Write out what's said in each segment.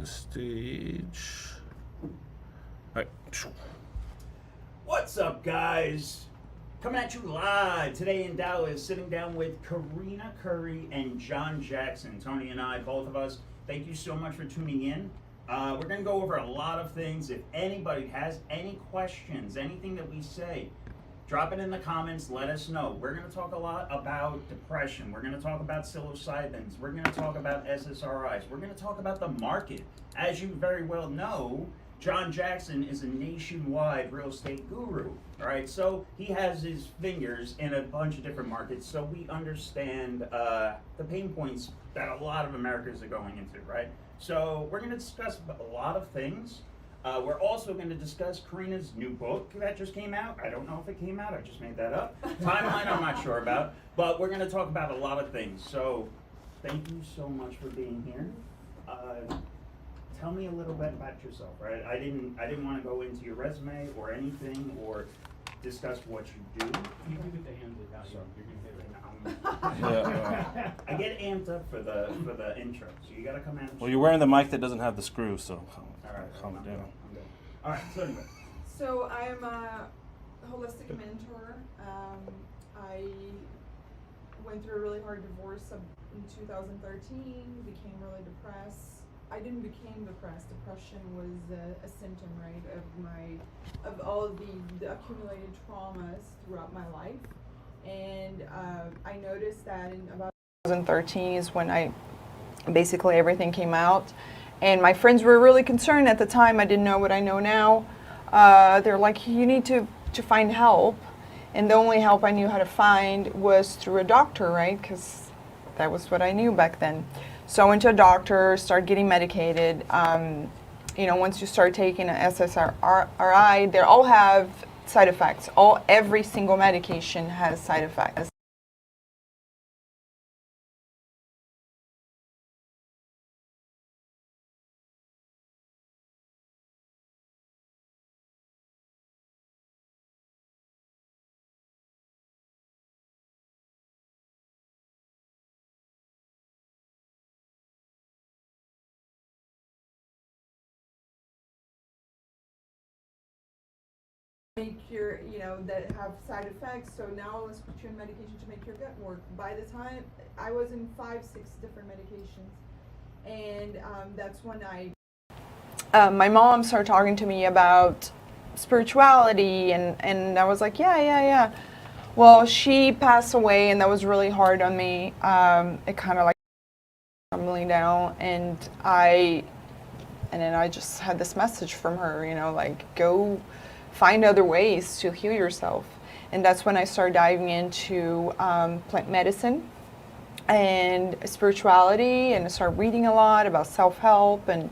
the stage. All right. What's up, guys? Coming at you live today in Dallas, sitting down with Karina Cury and John Jackson. Tony and I, both of us, thank you so much for tuning in. We're going to go over a lot of things. If anybody has any questions, anything that we say, drop it in the comments, let us know. We're going to talk a lot about depression. We're going to talk about psilocybins. We're going to talk about SSRIs. We're going to talk about the market. As you very well know, John Jackson is a nationwide real estate guru, all right? So he has his fingers in a bunch of different markets, so we understand the pain points that a lot of Americans are going into, right? So we're going to discuss a lot of things. We're also going to discuss Karina's new book that just came out. I don't know if it came out, I just made that up. Timeline, I'm not sure about, but we're going to talk about a lot of things. So thank you so much for being here. Tell me a little bit about yourself, right? I didn't want to go into your resume or anything or discuss what you do. You can get the hands without you. You're gonna hit right now. I get amped up for the intro, so you gotta come out. Well, you're wearing the mic that doesn't have the screw, so calm it down. I'm good. All right. So anyway. So I'm a holistic mentor. I went through a really hard divorce in 2013. Became really depressed. I didn't become depressed. Depression was a symptom, right, of all of the accumulated traumas throughout my life. And I noticed that in about 2013 is when basically everything came out. And my friends were really concerned at the time. I didn't know what I know now. They're like, you need to find help. And the only help I knew how to find was through a doctor, right? Because that was what I knew back then. So I went to a doctor, started getting medicated. Once you start taking an SSRI, they all have side effects. Every single medication has side effects. That have side effects. So now let's put you on medication to make your gut work. By the time I was in 5-6 different medications, and that's when my mom started talking to me about spirituality, and I was like, yeah. Well, she passed away, and that was really hard on me. It kind of like crumbling down, and then I just had this message from her, go find other ways to heal yourself. And that's when I started diving into plant medicine and spirituality, and I started reading a lot about self-help, and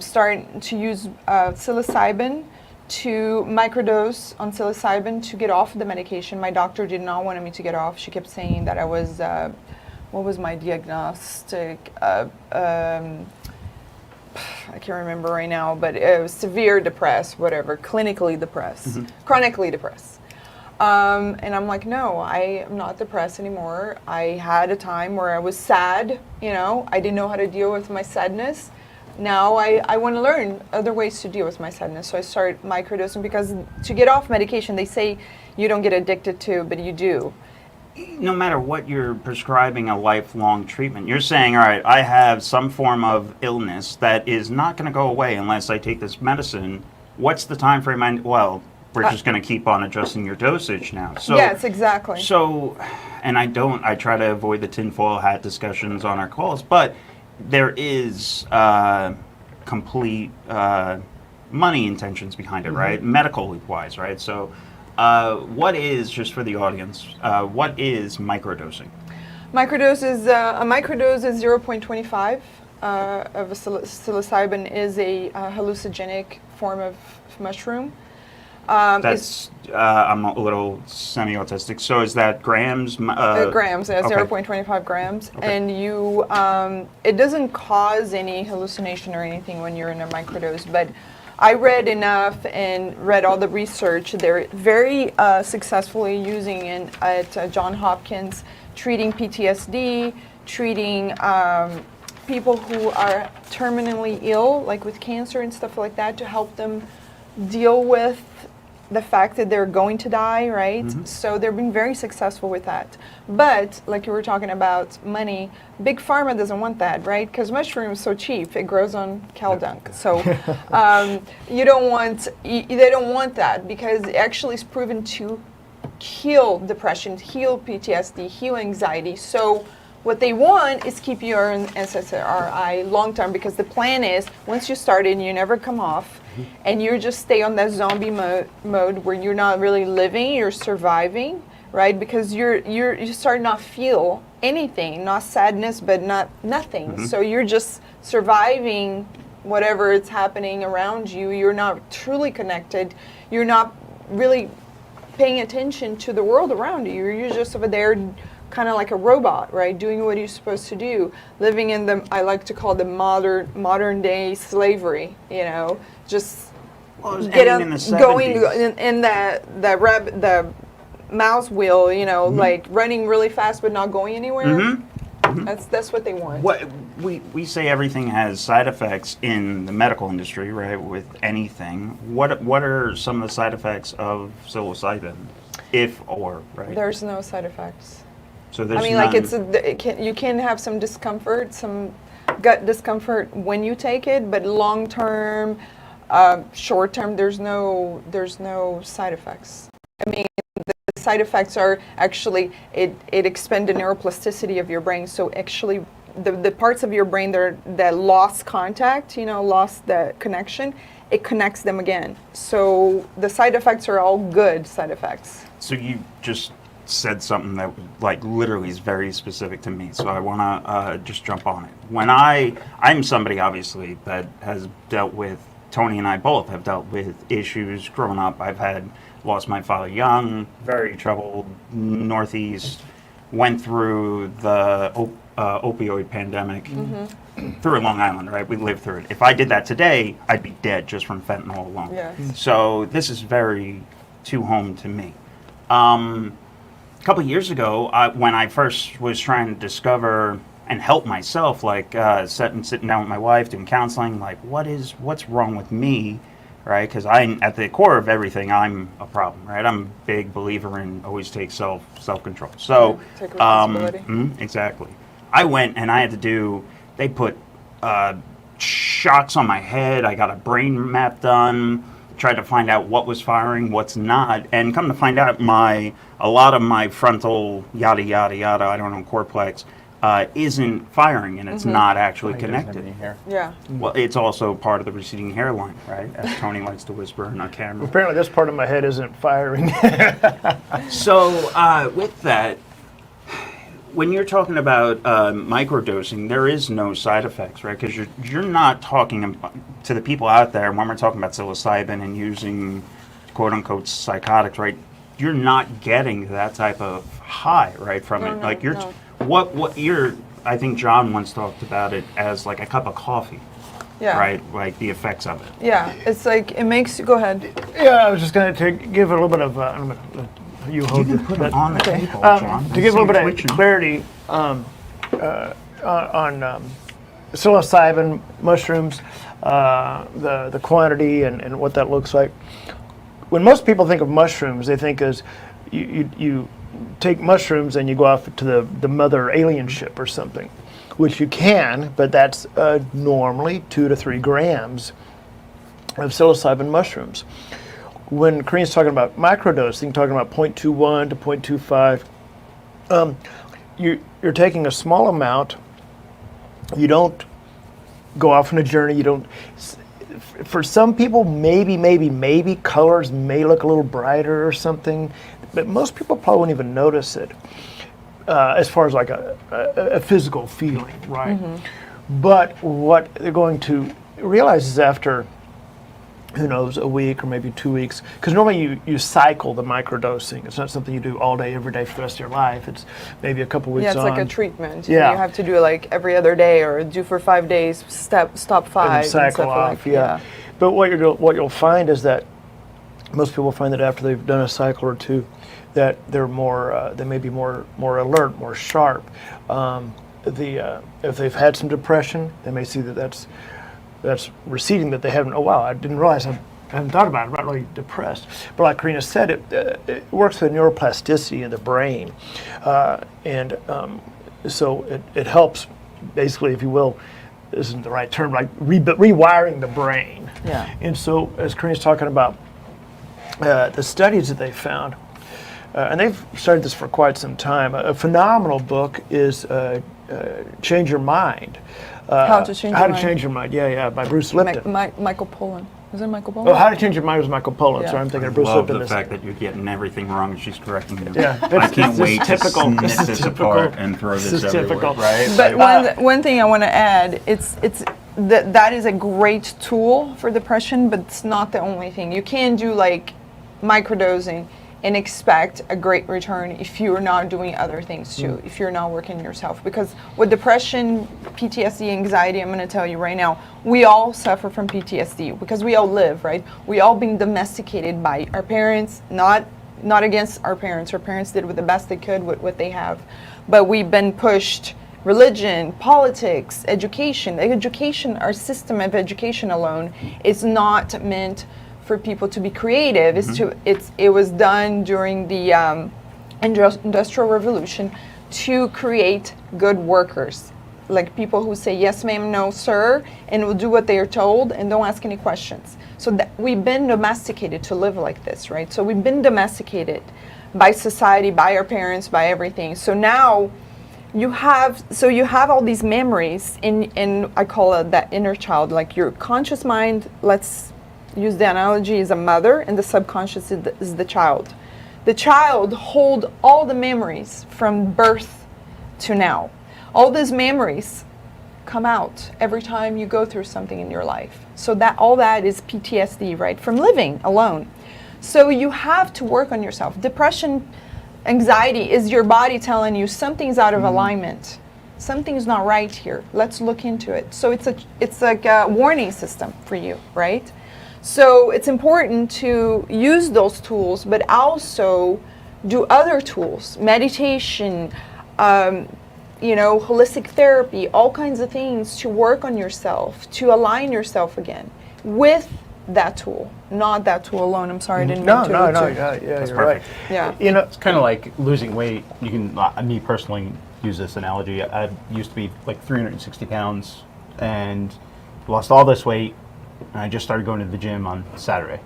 starting to use psilocybin, to microdose on psilocybin to get off the medication. My doctor did not want me to get off. She kept saying that I was, what was my diagnostic? I can't remember right now, but it was severe depressed, whatever, clinically depressed, chronically depressed. And I'm like, no, I am not depressed anymore. I had a time where I was sad, I didn't know how to deal with my sadness. Now I want to learn other ways to deal with my sadness. So I started microdosing, because to get off medication, they say you don't get addicted to, but you do. No matter what you're prescribing a lifelong treatment, you're saying, all right, I have some form of illness that is not going to go away unless I take this medicine. What's the time frame? Well, we're just going to keep on adjusting your dosage now. So, yes, exactly. So, and I try to avoid the tinfoil hat discussions on our calls, but there is complete money intentions behind it, right? Medical wise, right? So, what is, just for the audience, what is microdosing? Microdose is a microdose is 0.25 of a psilocybin is a hallucinogenic form of mushroom. That's I'm a little semi-autistic. So is that grams? Grams, yeah, okay. 0.25 grams, okay. And you it doesn't cause any hallucination or anything when you're in a microdose, but I read enough and read all the research. They're very successfully using it at Johns Hopkins, treating PTSD, treating people who are terminally ill, like with cancer and stuff like that, to help them deal with the fact that they're going to die, right? So they're being very successful with that. But like you were talking about money, big pharma doesn't want that, right? Because mushroom is so cheap, it grows on cow dung. So you don't want, they don't want that, because it actually is proven to heal depression, heal PTSD, heal anxiety. So what they want is keep you on SSRI long term, because the plan is once you start it, you never come off, and you just stay on that zombie mode where you're not really living, you're surviving, right? Because you start not feel anything, not sadness, but not nothing. So you're just surviving whatever is happening around you. You're not truly connected. You're not really paying attention to the world around you. You're just over there kind of like a robot, right? Doing what you're supposed to do, living in the, I like to call the modern day slavery, you know, just Going in the mouse wheel, you know, like running really fast but not going anywhere. That's what they want. What we say everything has side effects in the medical industry, right? With anything, what are some of the side effects of psilocybin, right? There's no side effects. So there's like you can have some discomfort, some gut discomfort when you take it, but long term, short term, there's no side effects. I mean, the side effects are actually it expands the neuroplasticity of your brain. So actually, the parts of your brain that lost contact, you know, lost the connection, it connects them again. So the side effects are all good side effects. So you just said something that like literally is very specific to me, so I want to just jump on it. When I'm somebody obviously that has dealt with, Tony and I both have dealt with issues growing up. I've lost my father young, very troubled Northeast, went through the opioid pandemic through Long Island, right? We lived through it. If I did that today, I'd be dead just from fentanyl alone. Yes. So this is very to home to me. A couple of years ago, when I first was trying to discover and help myself, like sitting down with my wife, doing counseling, like what's wrong with me, right? Because I'm at the core of everything, I'm a problem, right? I'm a big believer in always take self-control. So, take responsibility. Exactly. I went and I had to they put shocks on my head. I got a brain map done. Tried to find out what was firing, what's not, and come to find out a lot of my frontal yada yada yada, I don't know, cortex isn't firing, and it's not actually connected. Yeah. Well, it's also part of the receding hairline, right? As Tony likes to whisper in a camera. Apparently, this part of my head isn't firing. So with that, when you're talking about microdosing, there is no side effects, right? Because you're not talking to the people out there, when we're talking about psilocybin and using quote-unquote psychotics, right? You're not getting that type of high, right, from it. Like I think John once talked about it as like a cup of coffee. Yeah. Right? Like the effects of it. Yeah. It's like, it makes you, go ahead. Yeah, I was just going to give a little bit of, you hold You it. can put it on the table, John. To give a little bit of clarity on psilocybin mushrooms, the quantity and what that looks like. When most people think of mushrooms, they think as you take mushrooms and you go off to the mother alien ship or something, which you can, but that's normally 2 to 3 grams of psilocybin mushrooms. When Karina's talking about microdosing, talking about 0.21 to 0.25, you're taking a small amount. You don't go off on a journey. You don't. For some people, maybe colors may look a little brighter or something, but most people probably won't even notice it as far as like a physical feeling, right? But what they're going to realize is after, who knows, a week or maybe 2 weeks, because normally you cycle the microdosing. It's not something you do all day, every day for the rest of your life. It's maybe a couple weeks on. Yeah, it's like a treatment. Yeah. You have to do it like every other day or do for 5 days, stop 5. And cycle off, yeah. But what you'll find is that most people find that after they've done a cycle or two, that they're more, they may be more alert, more sharp. if they've had some depression, they may see that that's receding, that they haven't. Oh wow, I didn't realize I haven't thought about it. I'm not really depressed. But like Karina said, it works with neuroplasticity in the brain, so it helps, basically, if you will, isn't the right term, like rewiring the brain. Yeah. And so, as Karina's talking about the studies that they found, and they've started this for quite some time. A phenomenal book is Change Your Mind. How to Change Your How to Mind. Change Your Mind, yeah, by Bruce Lipton. Michael Pollan. Is it Michael Pollan? Oh, How to Change Your Mind was Michael Pollan, Yeah. so I'm thinking I of Bruce love Lipton. the fact that you're getting everything wrong and she's correcting you. Yeah, I can't wait to typical. snip This is this typical. apart and throw This this is everywhere, typical. right? But Like, one thing I want to add, it's that is a great tool for depression, but it's not the only thing. You can't do like microdosing and expect a great return if you're not doing other things too, if you're not working on yourself. Because with depression, PTSD, anxiety, I'm going to tell you right now, we all suffer from PTSD because we all live, right? We all being domesticated by our parents, not against our parents. Our parents did with the best they could with what they have. But we've been pushed. Religion, politics, education. Our system of education alone is not meant for people to be creative. It was done during the Industrial Revolution to create good workers, like people who say yes ma'am, no sir, and will do what they are told and don't ask any questions. So that we've been domesticated to live like this, right? So we've been domesticated by society, by our parents, by everything. So now you have all these memories in I call it that inner child, like your conscious mind. Let's use the analogy is a mother, and the subconscious is the child. The child hold all the memories from birth to now. All these memories come out every time you go through something in your life. So that all that is PTSD, right? From living alone. So you have to work on yourself. Depression, anxiety is your body telling you something's out of alignment. Something's not right here. Let's look into it. So it's like a warning system for you, right? So it's important to use those tools, but also do other tools, meditation, holistic therapy, all kinds of things to work on yourself, to align yourself again with that tool, not that tool alone. I'm sorry, I didn't mean to. No, to- yeah, you're right. Yeah. You know, It's kind of like losing weight. You can, me personally, use this analogy. I used to be like 360 pounds and lost all this weight. And I just started going to the gym on Saturday.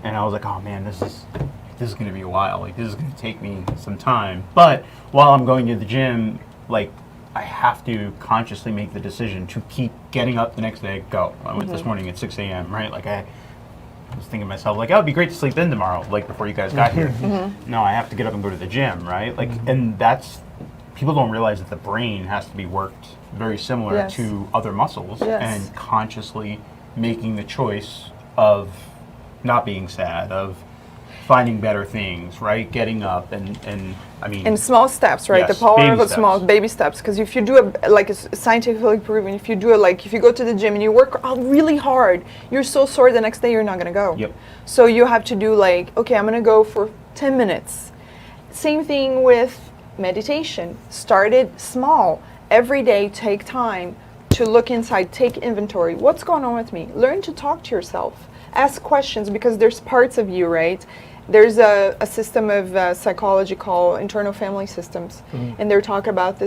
And I was like, oh man, this is going to be a while. Like, this is going to take me some time. But while I'm going to the gym, like, I have to consciously make the decision to keep getting up the next day, go. I went this morning at 6 a.m., right? Like, I was thinking to myself, like, oh, it'd be great to sleep in tomorrow, like, before you guys got here. No, I have to get up and go to the gym, right? Like, and that's, people don't realize that the brain has to be worked very similar Yes. to other muscles. Yes. And consciously making the choice of not being sad, of finding better things, right? Getting up and I mean... And small steps, right? Yes, The power baby of a small steps. baby steps. Because if you do it's scientifically proven, if you do it, like if you go to the gym and you work out really hard, you're so sore the next day you're not going to go. Yep. So you have to do like, okay, I'm going to go for 10 minutes. Same thing with meditation. Start it small. Every day, take time to look inside, take inventory. What's going on with me? Learn to talk to yourself. Ask questions, because there's parts of you, right? There's a system of psychology called internal family systems, and they're talking about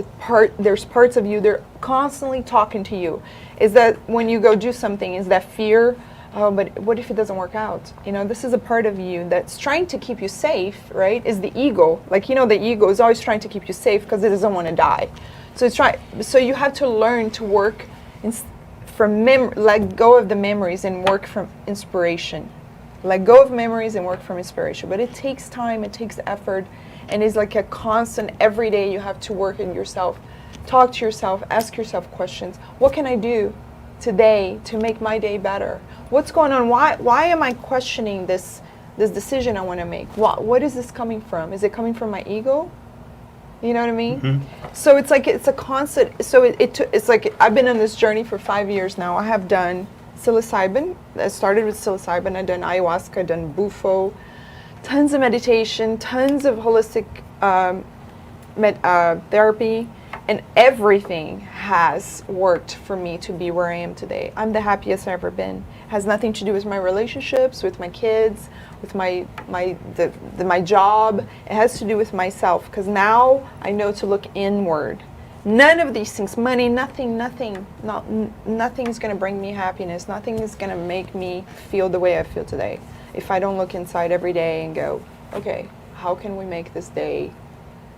there's parts of you, they're constantly talking to you. Is that when you go do something, is that fear? Oh, but what if it doesn't work out? This is a part of you that's trying to keep you safe, right? Is the ego. Like, the ego is always trying to keep you safe because it doesn't want to die. So you have to learn to work let go of the memories and work from inspiration. Let go of memories and work from inspiration. But it takes time, it takes effort, and it's like a constant, every day you have to work in yourself. Talk to yourself, ask yourself questions. What can I do today to make my day better? What's going on? Why am I questioning this decision I want to make? What is this coming from? Is it coming from my ego? You know what I mean? So it's like it's a constant. So it's like I've been on this journey for 5 years now. I have done psilocybin. I started with psilocybin. I've done ayahuasca. I've done bufo. Tons of meditation. Tons of holistic therapy. And everything has worked for me to be where I am today. I'm the happiest I've ever been. Has nothing to do with my relationships, with my kids, with my job. It has to do with myself, because now I know to look inward. None of these things, money, nothing is going to bring me happiness. Nothing is going to make me feel the way I feel today if I don't look inside every day and go, okay, how can we make this day,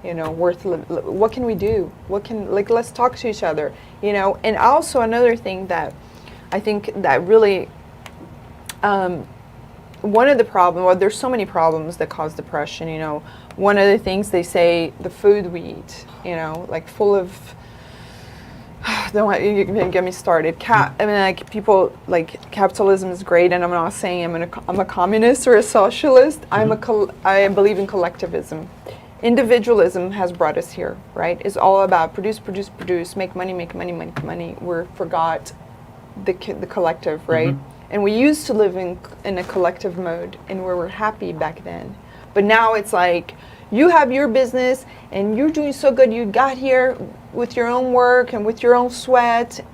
worth what can we do? Let's talk to each other, And also another thing that I think that really, one of the problems, well, there's so many problems that cause depression, One of the things they say, the food we eat, like full of, you can get me started. People, capitalism is great, and I'm not saying I'm a communist or a socialist. I believe in collectivism. Individualism has brought us here, right? It's all about produce, make money. We forgot the collective, right? And we used to live in a collective mode, and we were happy back then. But now it's like, you have your business, and you're doing so good. You got here with your own work and with your own sweat.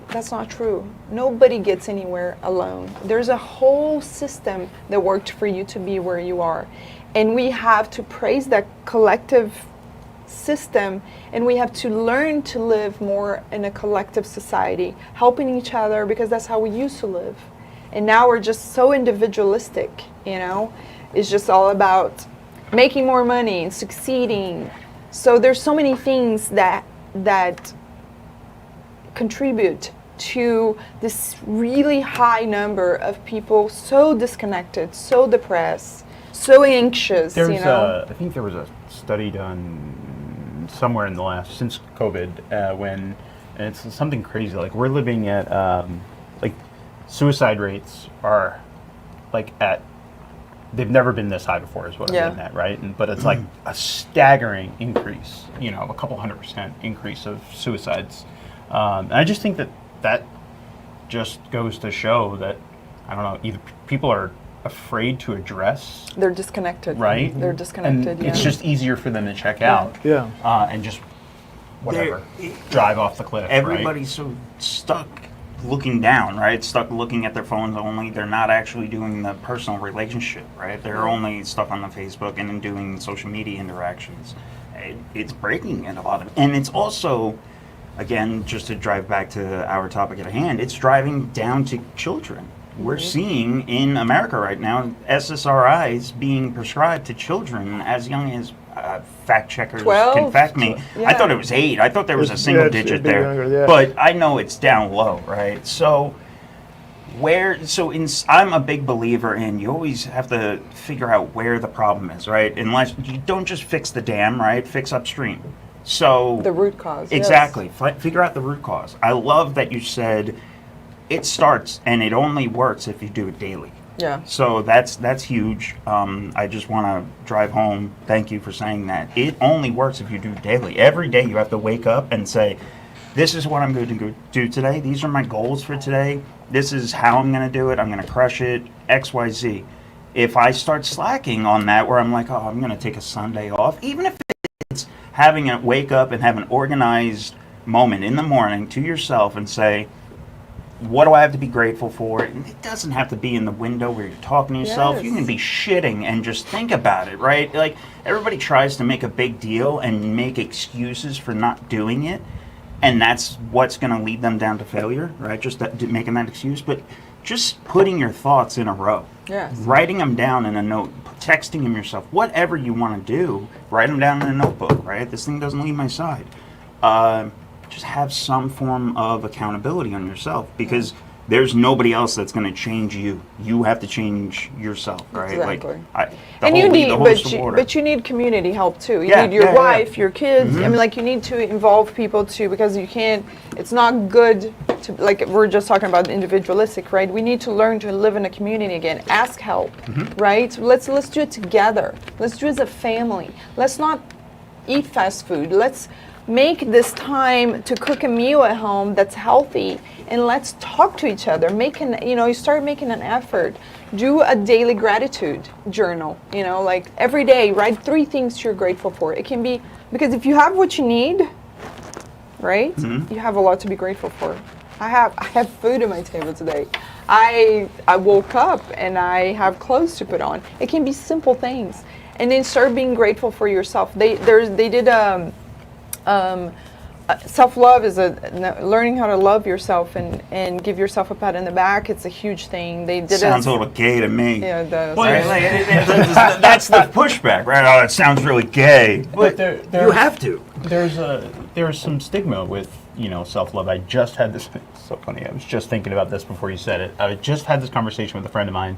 That's not true. Nobody gets anywhere alone. There's a whole system that worked for you to be where you are. And we have to praise that collective system, and we have to learn to live more in a collective society, helping each other, because that's how we used to live. And now we're just so individualistic, It's just all about making more money and succeeding. So there's so many things that contribute to this really high number of people so disconnected, so depressed, so anxious. I think there was a study done somewhere in the last, since COVID, when, and it's something crazy, like we're living at, suicide rates are they've never been this high before, is what I'm getting at, right? But it's like a staggering increase, a couple 100% increase of suicides. And I just think that just goes to show that, I don't know, either people are afraid to address. They're disconnected. Right? They're disconnected, and it's just easier for them to check out. Yeah. And just, whatever, drive off the cliff, Everybody's so stuck looking down, right? Stuck looking at their phones only. They're not actually doing the personal relationship, right? They're only stuck on the Facebook and then doing social media interactions. It's breaking in a lot of, and it's also, again, just to drive back to our topic at hand, it's driving down to children. We're seeing in America right now SSRIs being prescribed to children as young as fact checkers 12? can fact me. I thought it was 8. I thought there was a single digit there, younger, but I know it's down low, right? So I'm a big believer in, you always have to figure out where the problem is, right? Unless you don't just fix the dam, right? Fix upstream. So the root cause. Exactly. Figure out the root cause. I love that you said it starts and it only works if you do it daily. Yeah. So that's huge. I just want to drive home. Thank you for saying that. It only works if you do it daily. Every day you have to wake up and say, this is what I'm going to do today. These are my goals for today. This is how I'm going to do it. I'm going to crush it, X, Y, Z. If I start slacking on that, where I'm like, oh, I'm going to take a Sunday off, even if it's having a wake up and have an organized moment in the morning to yourself and say, what do I have to be grateful for? And it doesn't have to be in the window where you're talking to yourself. Yes. You can be shitting and just think about it, right? Like, everybody tries to make a big deal and make excuses for not doing it, and that's what's going to lead them down to failure, right? Just making that excuse. But just putting your thoughts in a row. Yes. Writing them down in a note, texting them yourself, whatever you want to do, write them down in a notebook, right? This thing doesn't leave my side. Just have some form of accountability on yourself, because there's nobody else that's going to change you. You have to change yourself, right? Exactly. But you need community help too. You Yeah, need your yeah, wife, your kids. I mean, you need to involve people too, because you can't. It's not good to, we're just talking about individualistic, right? We need to learn to live in a community again. Ask help, right? Let's do it together. Let's do it as a family. Let's not eat fast food. Let's make this time to cook a meal at home that's healthy, and let's talk to each other. You start making an effort. Do a daily gratitude journal. Every day, write 3 things you're grateful for. It can be, because if you have what you need, right? You have a lot to be grateful for. I have food on my table today. I woke up and I have clothes to put on. It can be simple things, and then start being grateful for yourself. They did self-love is learning how to love yourself and give yourself a pat on the back. It's a huge thing. They did Sounds a little gay to me. Yeah, it does. Right? Like, that's the pushback, right? Oh, it sounds really gay. But you have to. There's some stigma with self-love. I just had this. It's so funny. I was just thinking about this before you said it. I just had this conversation with a friend of mine,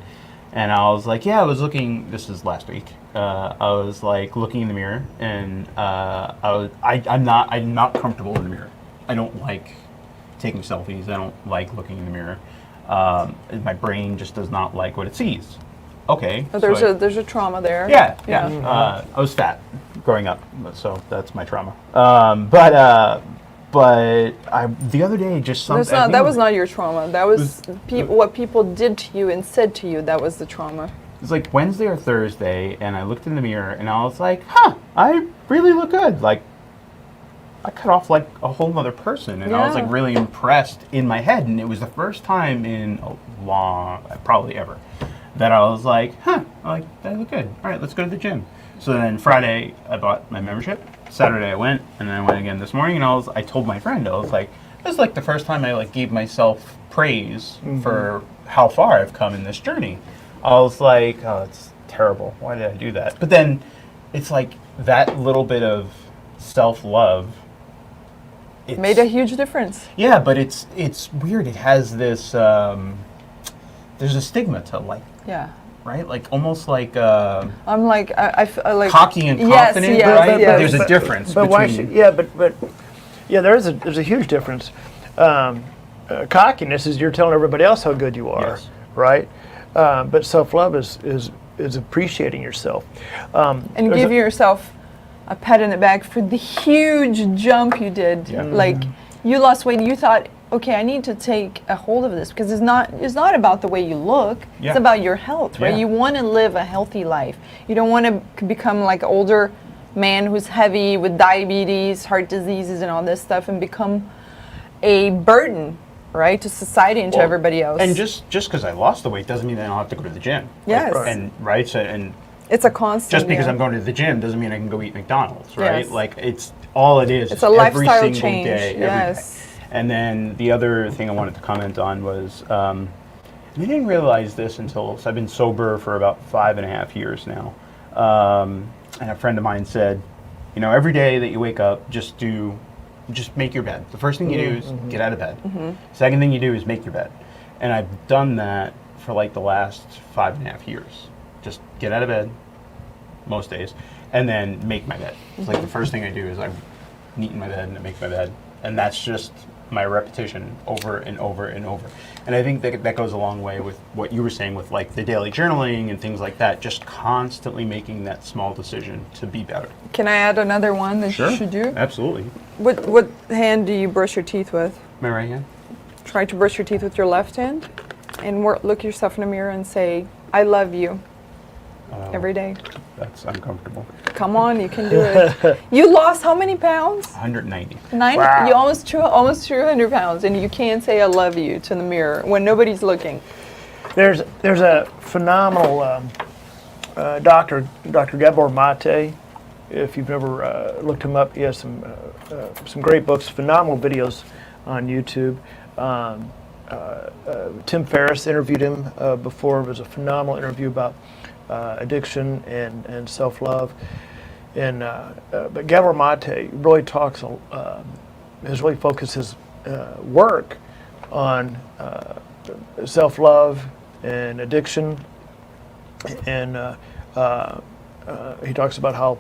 and I was like, I was looking. This is last week. I was like looking in the mirror, and I'm not comfortable in the mirror. I don't like taking selfies. I don't like looking in the mirror. My brain just does not like what it sees. Okay. Oh, there's a trauma there. Yeah. I was fat growing up, so that's my trauma. But the other day just something. That was not your trauma. That was what people did to you and said to you. That was the trauma. It was like Wednesday or Thursday, and I looked in the mirror, and I was like, I really look good. Like, I cut off like a whole other person, and I was like really impressed in my head, and it was the first time in a long, probably ever, that I was like, I look good. All right, let's go to the gym. So then Friday, I bought my membership. Saturday I went, and then I went again this morning, and I told my friend, I was like, this is like the first time I like gave myself praise for how far I've come in this journey. I was like, oh, it's terrible. Why did I do that? But then it's like that little bit of self-love. Made a huge difference. Yeah, but it's weird. It has this, there's a stigma to like. Yeah. Right? Like almost like I'm like I like cocky and confident, yes, right? yes. There's a difference but between there's a huge difference. Cockiness is you're telling everybody else how good you are, right? But self-love is appreciating yourself. And give yourself a pat on the back for the huge jump you did. Yeah. Like you lost weight, you thought, okay, I need to take a hold of this because it's not about the way you look. Yeah. It's about your health, right? Yeah. You want to live a healthy life. You don't want to become like an older man who's heavy with diabetes, heart diseases, and all this stuff, and become a burden, right, to society and to everybody else. And just because I lost the weight doesn't mean I don't have to go to the gym. Yes. And it's a constant. just because I'm going to the gym doesn't mean I can go eat McDonald's, right? Yes. Like it's all it is. It's a every lifestyle single change. day, every Yes. day. And then the other thing I wanted to comment on was, I didn't realize this until, so I've been sober for about 5.5 years now. And a friend of mine said, every day that you wake up, just make your bed. The first thing you do is get out of bed. Second thing you do is make your bed. And I've done that for like the last 5.5 years. Just get out of bed most days and then make my bed. It's like the first thing I do is I neaten my bed and I make my bed. And that's just my repetition over and over and over. And I think that goes a long way with what you were saying with like the daily journaling and things like that, just constantly making that small decision to be better. Can I add another one that Sure. you should do? Absolutely. What hand do you brush your teeth with? My right hand? Try to brush your teeth with your left hand and look yourself in the mirror and say, I love you every day. That's uncomfortable. Come on, you can do it. You lost how many pounds? 190. Wow. You almost 200 pounds, and you can't say I love you to the mirror when nobody's looking. There's a phenomenal Dr. Gabor Mate. If you've never looked him up, he has some great books, phenomenal videos on YouTube. Tim Ferriss interviewed him before. It was a phenomenal interview about addiction and self-love. But Gabor Mate really has really focused his work on self-love and addiction, and he talks about how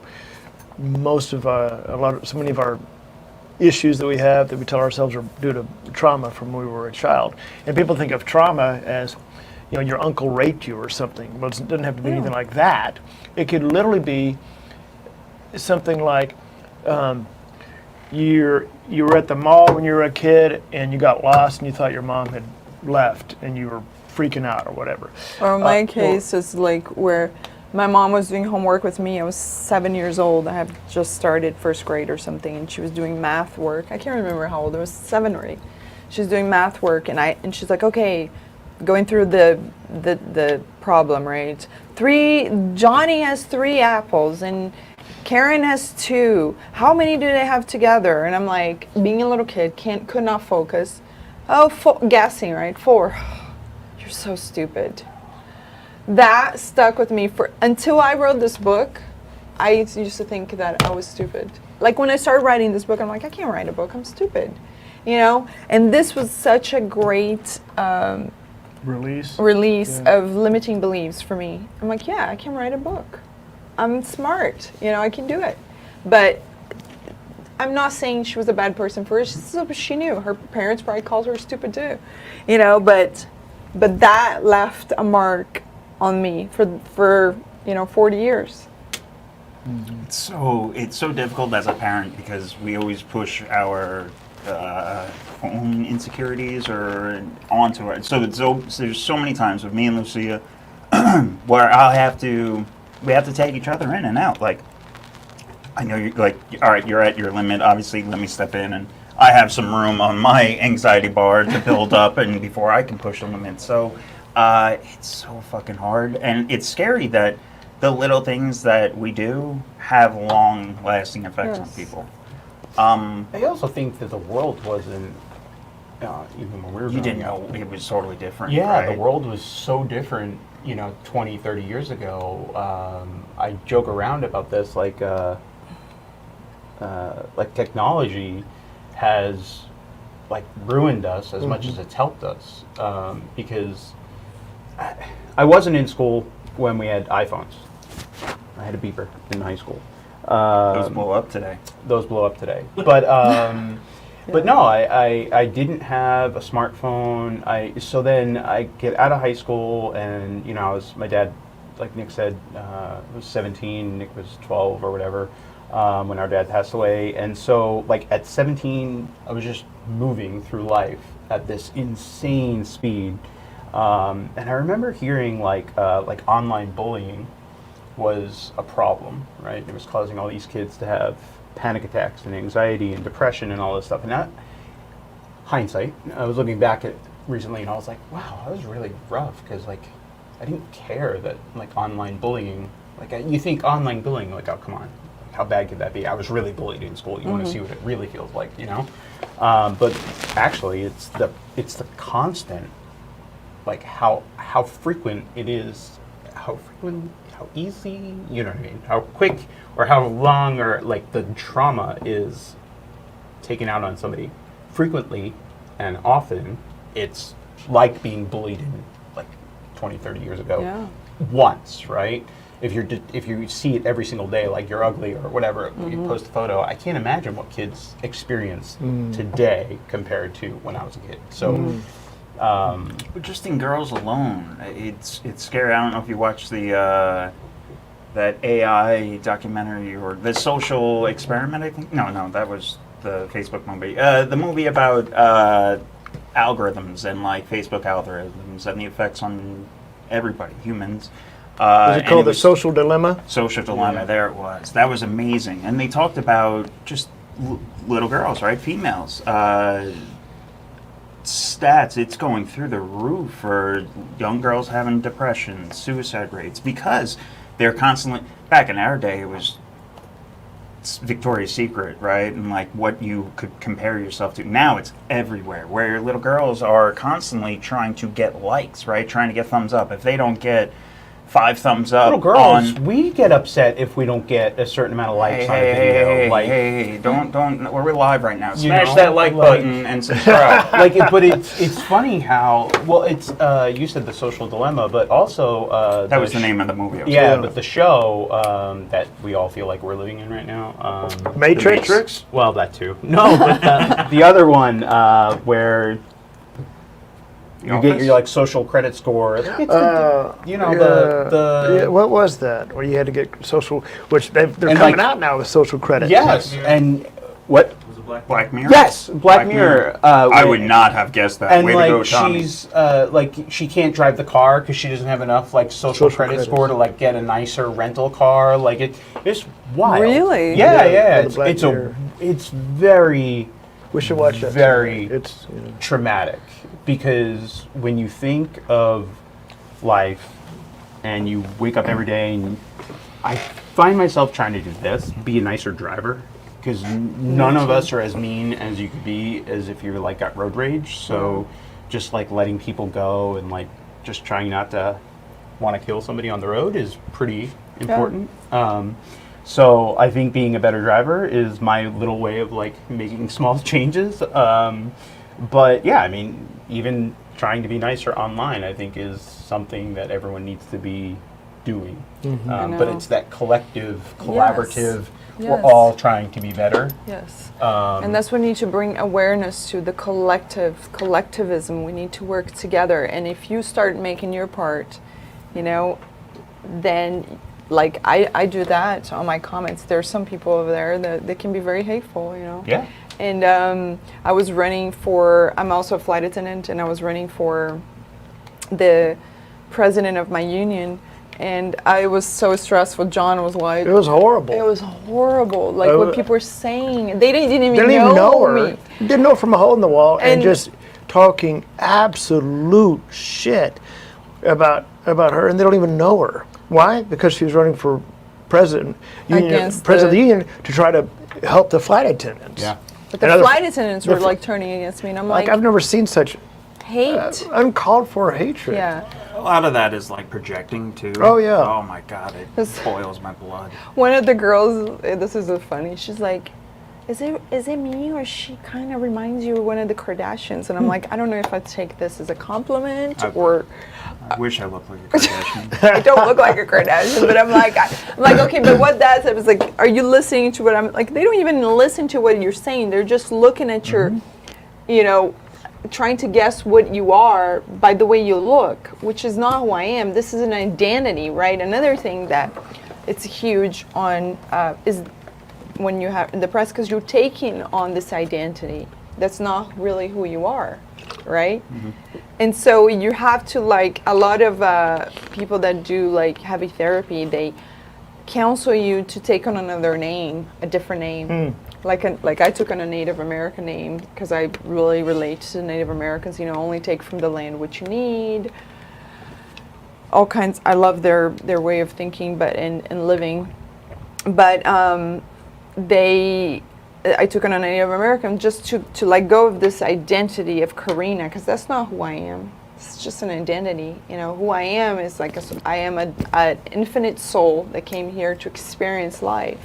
so many of our issues that we have that we tell ourselves are due to trauma from when we were a child. And people think of trauma as, your uncle raped you or something. Well, it doesn't have to be anything like that. It could literally be something like you were at the mall when you were a kid and you got lost and you thought your mom had left and you were freaking out or whatever. Or in my case, it's like where My mom was doing homework with me. I was 7 years old. I have just started first grade or something, and she was doing math work. I can't remember how old. I was 7 or 8. She was doing math work, and she's like, okay, going through the problem, right? Johnny has 3 apples, and Karen has 2. How many do they have together? And I'm like, being a little kid, could not focus. Guessing, right? 4. You're so stupid. That stuck with me until I wrote this book. I used to think that I was stupid. Like when I started writing this book, I'm like, I can't write a book. I'm stupid, you know. And this was such a great release of limiting beliefs for me. I'm like, yeah, I can write a book. I'm smart, you know, I can do it. But I'm not saying she was a bad person for it. She knew. Her parents probably called her stupid too, you know. But that left a mark on me for 40 years. It's so difficult as a parent because we always push our own insecurities or onto it. So there's so many times with me and Lucia where we have to take each other in and out. Like, I know you're like, all right, you're at your limit. Obviously, let me step in, and I have some room on my anxiety bar to build up, and before I can push the limit. So it's so fucking hard, and it's scary that the little things that we do have long-lasting effects on people. I also think that the world wasn't, even when we were You didn't growing up, know it was totally different. yeah, right? the world was so different, 20, 30 years ago. I joke around about this, like technology has ruined us as much as it's helped us, because I wasn't in school when we had iPhones. I had a beeper in high school. Those blow up today. But no, I didn't have a smartphone. So then I get out of high school, and my dad, like Nick said, was 17, Nick was 12 or whatever, when our dad passed away. And so at 17, I was just moving through life at this insane speed. And I remember hearing like online bullying was a problem, right? It was causing all these kids to have panic attacks and anxiety and depression and all this stuff. And that, hindsight, I was looking back at recently and I was like, wow, that was really rough, because I didn't care that online bullying, you think online bullying, oh come on, how bad could that be? I was really bullied in school. You want to see what it really feels like, But actually, it's the constant, how frequent it is, how easy, you know what I mean? How quick or how long or the trauma is taken out on somebody frequently and often. It's like being bullied in 20, 30 years ago once, right? If you see it every single day, you're ugly or whatever, you post a photo, I can't imagine what kids experience today compared to when I was a kid. So. But just in girls alone, it's scary. I don't know if you watched that AI documentary or the Social Experiment. I think no, that was the Facebook movie. The movie about algorithms and Facebook algorithms and the effects on everybody, humans. Was it called The Social Dilemma? Social Dilemma. Yeah. There it was. That was amazing, and they talked about just little girls, right? Females. Stats, it's going through the roof for young girls having depression, suicide rates, because they're constantly, back in our day, it was Victoria's Secret, right? And what you could compare yourself to. Now it's everywhere, where little girls are constantly trying to get likes, right? Trying to get thumbs up. If they don't get 5 thumbs up, little girls, we get upset if we don't get a certain amount of likes on a video. Hey, don't. We're live right now. Smash that like button and subscribe. But it's funny how it's you said The Social Dilemma, but also that was the name of the movie. But the show that we all feel like we're living in right now, Matrix. The Matrix. Well, that too. No, but the other one where. You get your social credit score. What was that? Where you had to get social, which they're coming out now with social credit. Yes, and what? Black Mirror? Yes, Black Mirror. I would not have guessed that. And Way like to go, Tommy. she's like she can't drive the car because she doesn't have enough like social credit credits. score to like get a nicer rental car. Like it's wild. Really? Yeah, Yeah, yeah. the It's, Black it's Mirror. it's very We should watch that. very tonight. It's traumatic because when you think of life and you wake up every day and I find myself trying to do this, be a nicer driver because none of us are as mean as you could be as if you're like got road rage. So just like letting people go and like just trying not to want to kill somebody on the road is pretty important. So I think being a better driver is my little way of like making small changes. But yeah, I mean, even trying to be nicer online, I think is something that everyone needs to be doing. But know. it's that collective, collaborative, we're Yes. all trying to be better. Yes. And that's when we need to bring awareness to the collectivism. We need to work together. And if you start making your part, you know, then like I do that on my comments. There's some people over there that can be very hateful, you know. Yeah. And I was running for, I'm also a flight attendant, and I was running for the president of my union. And I was so stressful. John was like, it was horrible. it was horrible. Like what people were saying. They didn't even, They didn't even know her. me. Didn't know her from a hole in the wall, and And- just talking absolute shit about her, and they don't even know her. Why? Because she was running for president of the union to try to help the flight attendants. Yeah. But the And other- flight attendants were like turning against me, and I'm Like like, I've never seen such hate. uncalled for hatred. Yeah. A lot of that is like projecting too. Oh, yeah. Oh my God, it This- boils my blood. One of the girls, this is so funny. She's like, is it me, or she kind of reminds you of one of the Kardashians? And I'm like, I don't know if I take this as a compliment or I wish I looked like a Kardashian. I don't look like a Kardashian, but I'm like, okay, but what that said was like, are you listening to what I'm like? They don't even listen to what you're saying. They're just looking at your, you know, trying to guess what you are by the way you look, which is not who I am. This is an identity, right? Another thing that it's huge on is when you have in the press, because you're taking on this identity that's not really who you are, right? And so you have to, like, a lot of people that do like heavy therapy, they counsel you to take on another name, a different name. Like I took on a Native American name because I really relate to Native Americans. You know, only take from the land what you need. All kinds. I love their way of thinking, but and living. But I took on a Native American just to let go of this identity of Karina, because that's not who I am. It's just an identity. You know, who I am is like I am an infinite soul that came here to experience life.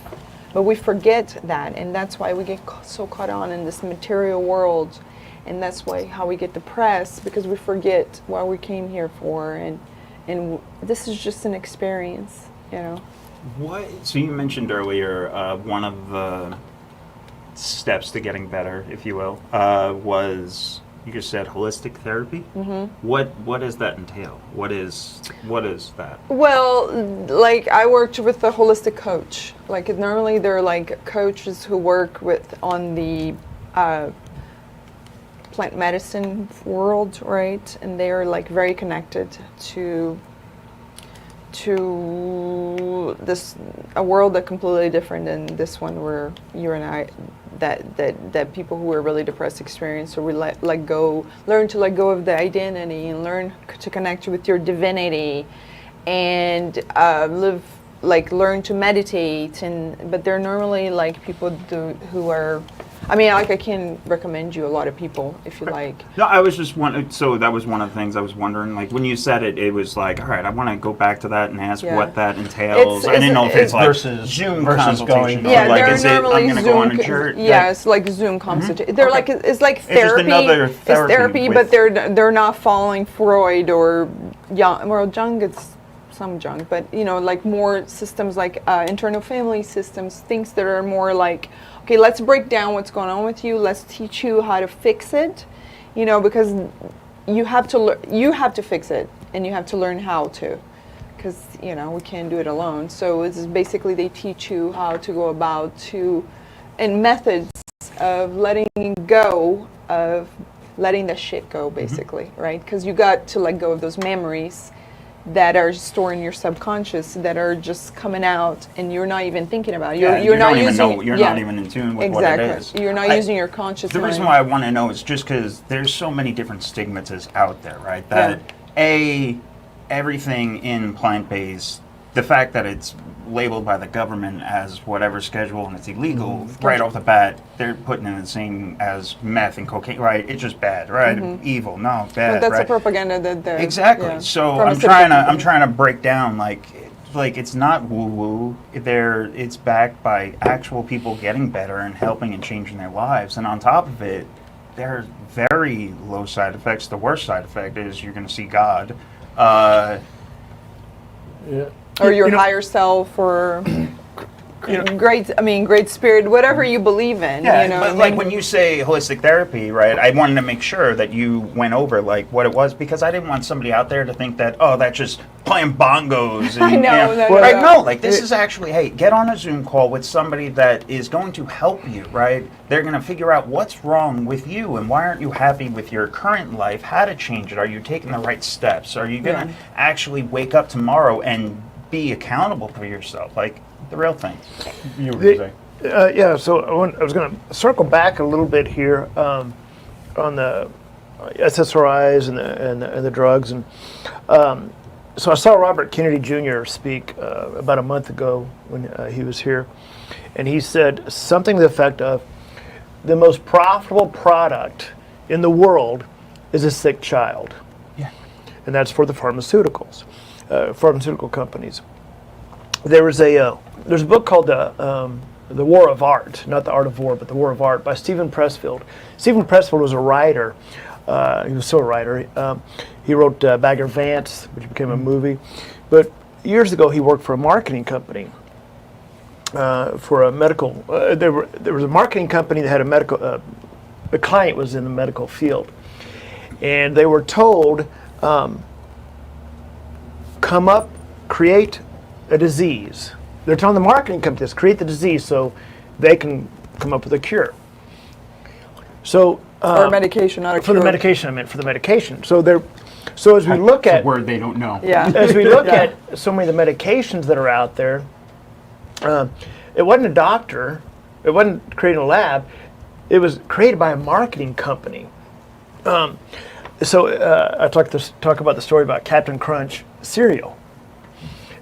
But we forget that, and that's why we get so caught on in this material world, and that's why how we get depressed, because we forget what we came here for, and this is just an experience, you know. So you mentioned earlier one of the steps to getting better, if you will, was, you just said holistic therapy. What does that entail? What is that? Well, like I worked with a holistic coach. Like normally they're like coaches who work on the plant medicine world, right? And they are like very connected to a world that's completely different than this one where you and I, that people who are really depressed experience. So we learn to let go of the identity and learn to connect with your divinity, and learn to meditate. But they're normally like people who are. I mean, like I can recommend you a lot of people if you like. No, I was just wondering. So that was one of the things I was wondering. Like when you said it, it was like, all right, I want to go back to that and ask what that entails. I didn't know if it's like versus Zoom versus consultation. going- Yeah, or like, they're is it I'm normally going to Zoom. go on a journey? Yeah, it's like Zoom consultation. They're like it's like It's just therapy. another It's therapy therapy, with- but they're not following Freud or Jung. Well, Jung, it's some Jung, but you know, like more systems like internal family systems, things that are more like, okay, let's break down what's going on with you. Let's teach you how to fix it. You know, because you have to fix it, and you have to learn how to, because you know we can't do it alone. So it's basically they teach you how to go about and methods of letting go of letting the shit go, basically, right? Because you got to let go of those memories that are stored in your subconscious that are just coming out and you're not even thinking about it. Yeah, You're you not don't even using know, you're not even in tune with exactly. what it is. You're not using your conscious The mind. reason why I want to know is just because there's so many different stigmatas out there, right? That everything in plant-based, the fact that it's labeled by the government as whatever schedule and it's illegal, right off the bat, they're putting it in the same as meth and cocaine, right? It's just bad, right? Evil, no, bad, But that's right? the propaganda that they're Exactly. yeah, So I'm pharmaceutical trying to break down like it's not woo woo. It's backed by actual people getting better and helping and changing their lives. And on top of it, there are very low side effects. The worst side effect is you're going to see God. Yeah. or your You know- higher self, or You know- great spirit, whatever you believe in. Yeah, you know but what I like mean? when you say holistic therapy, right? I wanted to make sure that you went over like what it was because I didn't want somebody out there to think that that's just playing bongos. And, I know, no, right? no. No, like this is actually hey, get on a Zoom call with somebody that is going to help you, right? They're going to figure out what's wrong with you and why aren't you happy with your current life? How to change it? Are you taking the right steps? Are you going to actually wake up tomorrow and be accountable for yourself? Like the real thing. You were going to say. Yeah, so I was going to circle back a little bit here on the SSRIs and the drugs, and so I saw Robert Kennedy Jr. speak about a month ago when he was here, and he said something to the effect of, the most profitable product in the world is a sick child. Yeah. And that's for the pharmaceuticals, pharmaceutical companies. There's a book called The War of Art, not The Art of War, but The War of Art by Stephen Pressfield. Stephen Pressfield was a writer. He was still a writer. He wrote Bagger Vance, which became a movie. But years ago, he worked for a marketing company. For a medical, there was a marketing company that had a medical. The client was in the medical field, and they were told, "Come up, create a disease." They're telling the marketing companies, create the disease so they can come up with a cure. So or medication, not a for the cure. medication, I meant for the medication. So as we look It's a at word they don't know. Yeah. as we look at so many of the medications that are out there, it wasn't a doctor, it wasn't created in a lab, it was created by a marketing company. I talk about the story about Captain Crunch cereal.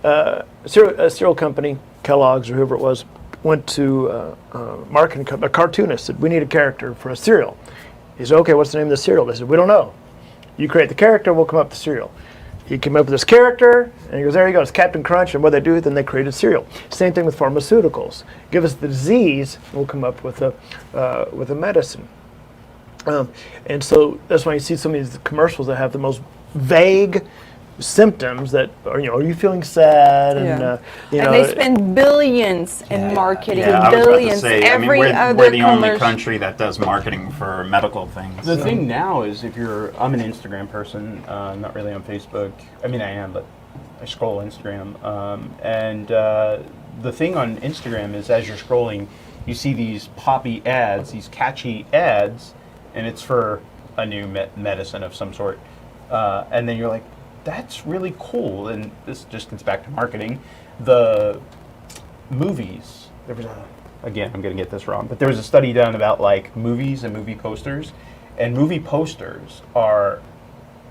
A cereal company, Kellogg's or whoever it was, went to a marketing company, a cartoonist said, "We need a character for a cereal." He said, "Okay, what's the name of the cereal?" They said, "We don't know. You create the character, we'll come up with the cereal." He came up with this character, and he goes, "There you go, it's Captain Crunch," and what they do, then they created cereal. Same thing with pharmaceuticals. Give us the disease, we'll come up with a medicine. And so that's why you see some of these commercials that have the most vague symptoms that are, are you feeling sad? And, And they spend billions in marketing, I was about to billions. say, Every we're other the only commercial. country that does marketing for medical things. The thing now is I'm an Instagram person, not really on Facebook. I mean, I am, but I scroll Instagram. And the thing on Instagram is as you're scrolling, you see these poppy ads, these catchy ads, and it's for a new medicine of some sort. And then you're like, that's really cool. And this just gets back to marketing. The movies, there was again, I'm going to get this wrong, but there was a study done about like movies and movie posters. And movie posters are,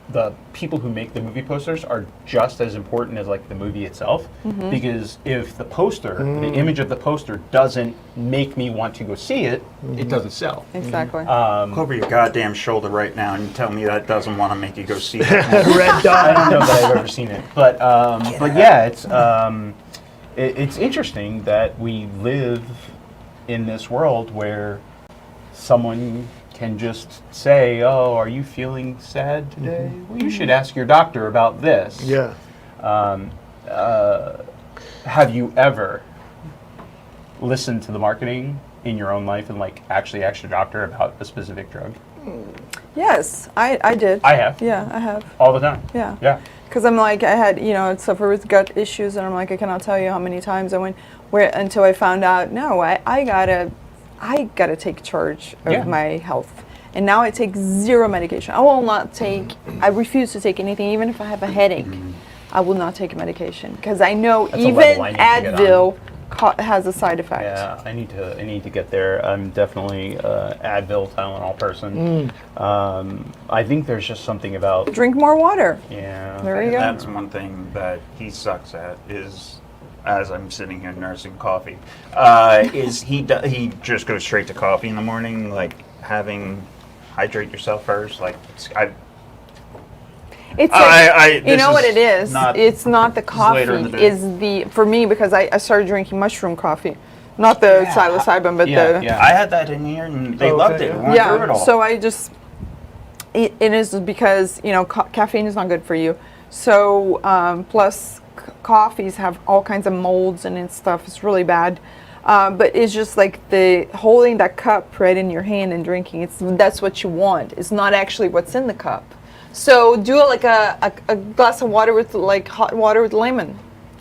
the people who make the movie posters are just as important as like the movie itself. Because if the poster, the image of the poster doesn't make me want to go see it, it doesn't sell. Exactly. Over your goddamn shoulder right now and tell me that doesn't want to make you go see it. Red I Dot. don't know that I've ever seen it, but yeah, it's interesting that we live in this world where someone can just say, "Oh, are you feeling sad today? Well, you should ask your doctor about this." Yeah. Have you ever listened to the marketing in your own life and like actually asked your doctor about a specific drug? Yes, I did. I have. Yeah, I have. All the time. Yeah. Yeah. Because I'm like, I had, suffer with gut issues, and I'm like, I cannot tell you how many times I went until I found out, no, I gotta I gotta take charge of Yeah. my health. And now I take zero medication. I will not take, I refuse to take anything, even if I have a headache. I will not take a medication because I know That's a even level I need to get on. Advil has a side effect. Yeah, I need to get there. I'm definitely Advil, Tylenol person. I think there's just something about Drink more water. yeah. There you go. That's one thing that he sucks at is, as I'm sitting here nursing coffee, is he just goes straight to coffee in the morning, like hydrate yourself first. Like It's like, you this know what is it is? not- It's not the coffee. later in the day. Is the for me because I started drinking mushroom coffee, not the psilocybin, but Yeah, the yeah. I had that in here and they Okay, loved it. yeah. We went through it all. So I just it is because caffeine is not good for you. So plus coffees have all kinds of molds and stuff. It's really bad. But it's just like the holding that cup right in your hand and drinking. That's what you want. It's not actually what's in the cup. So do like a glass of water with like hot water with lemon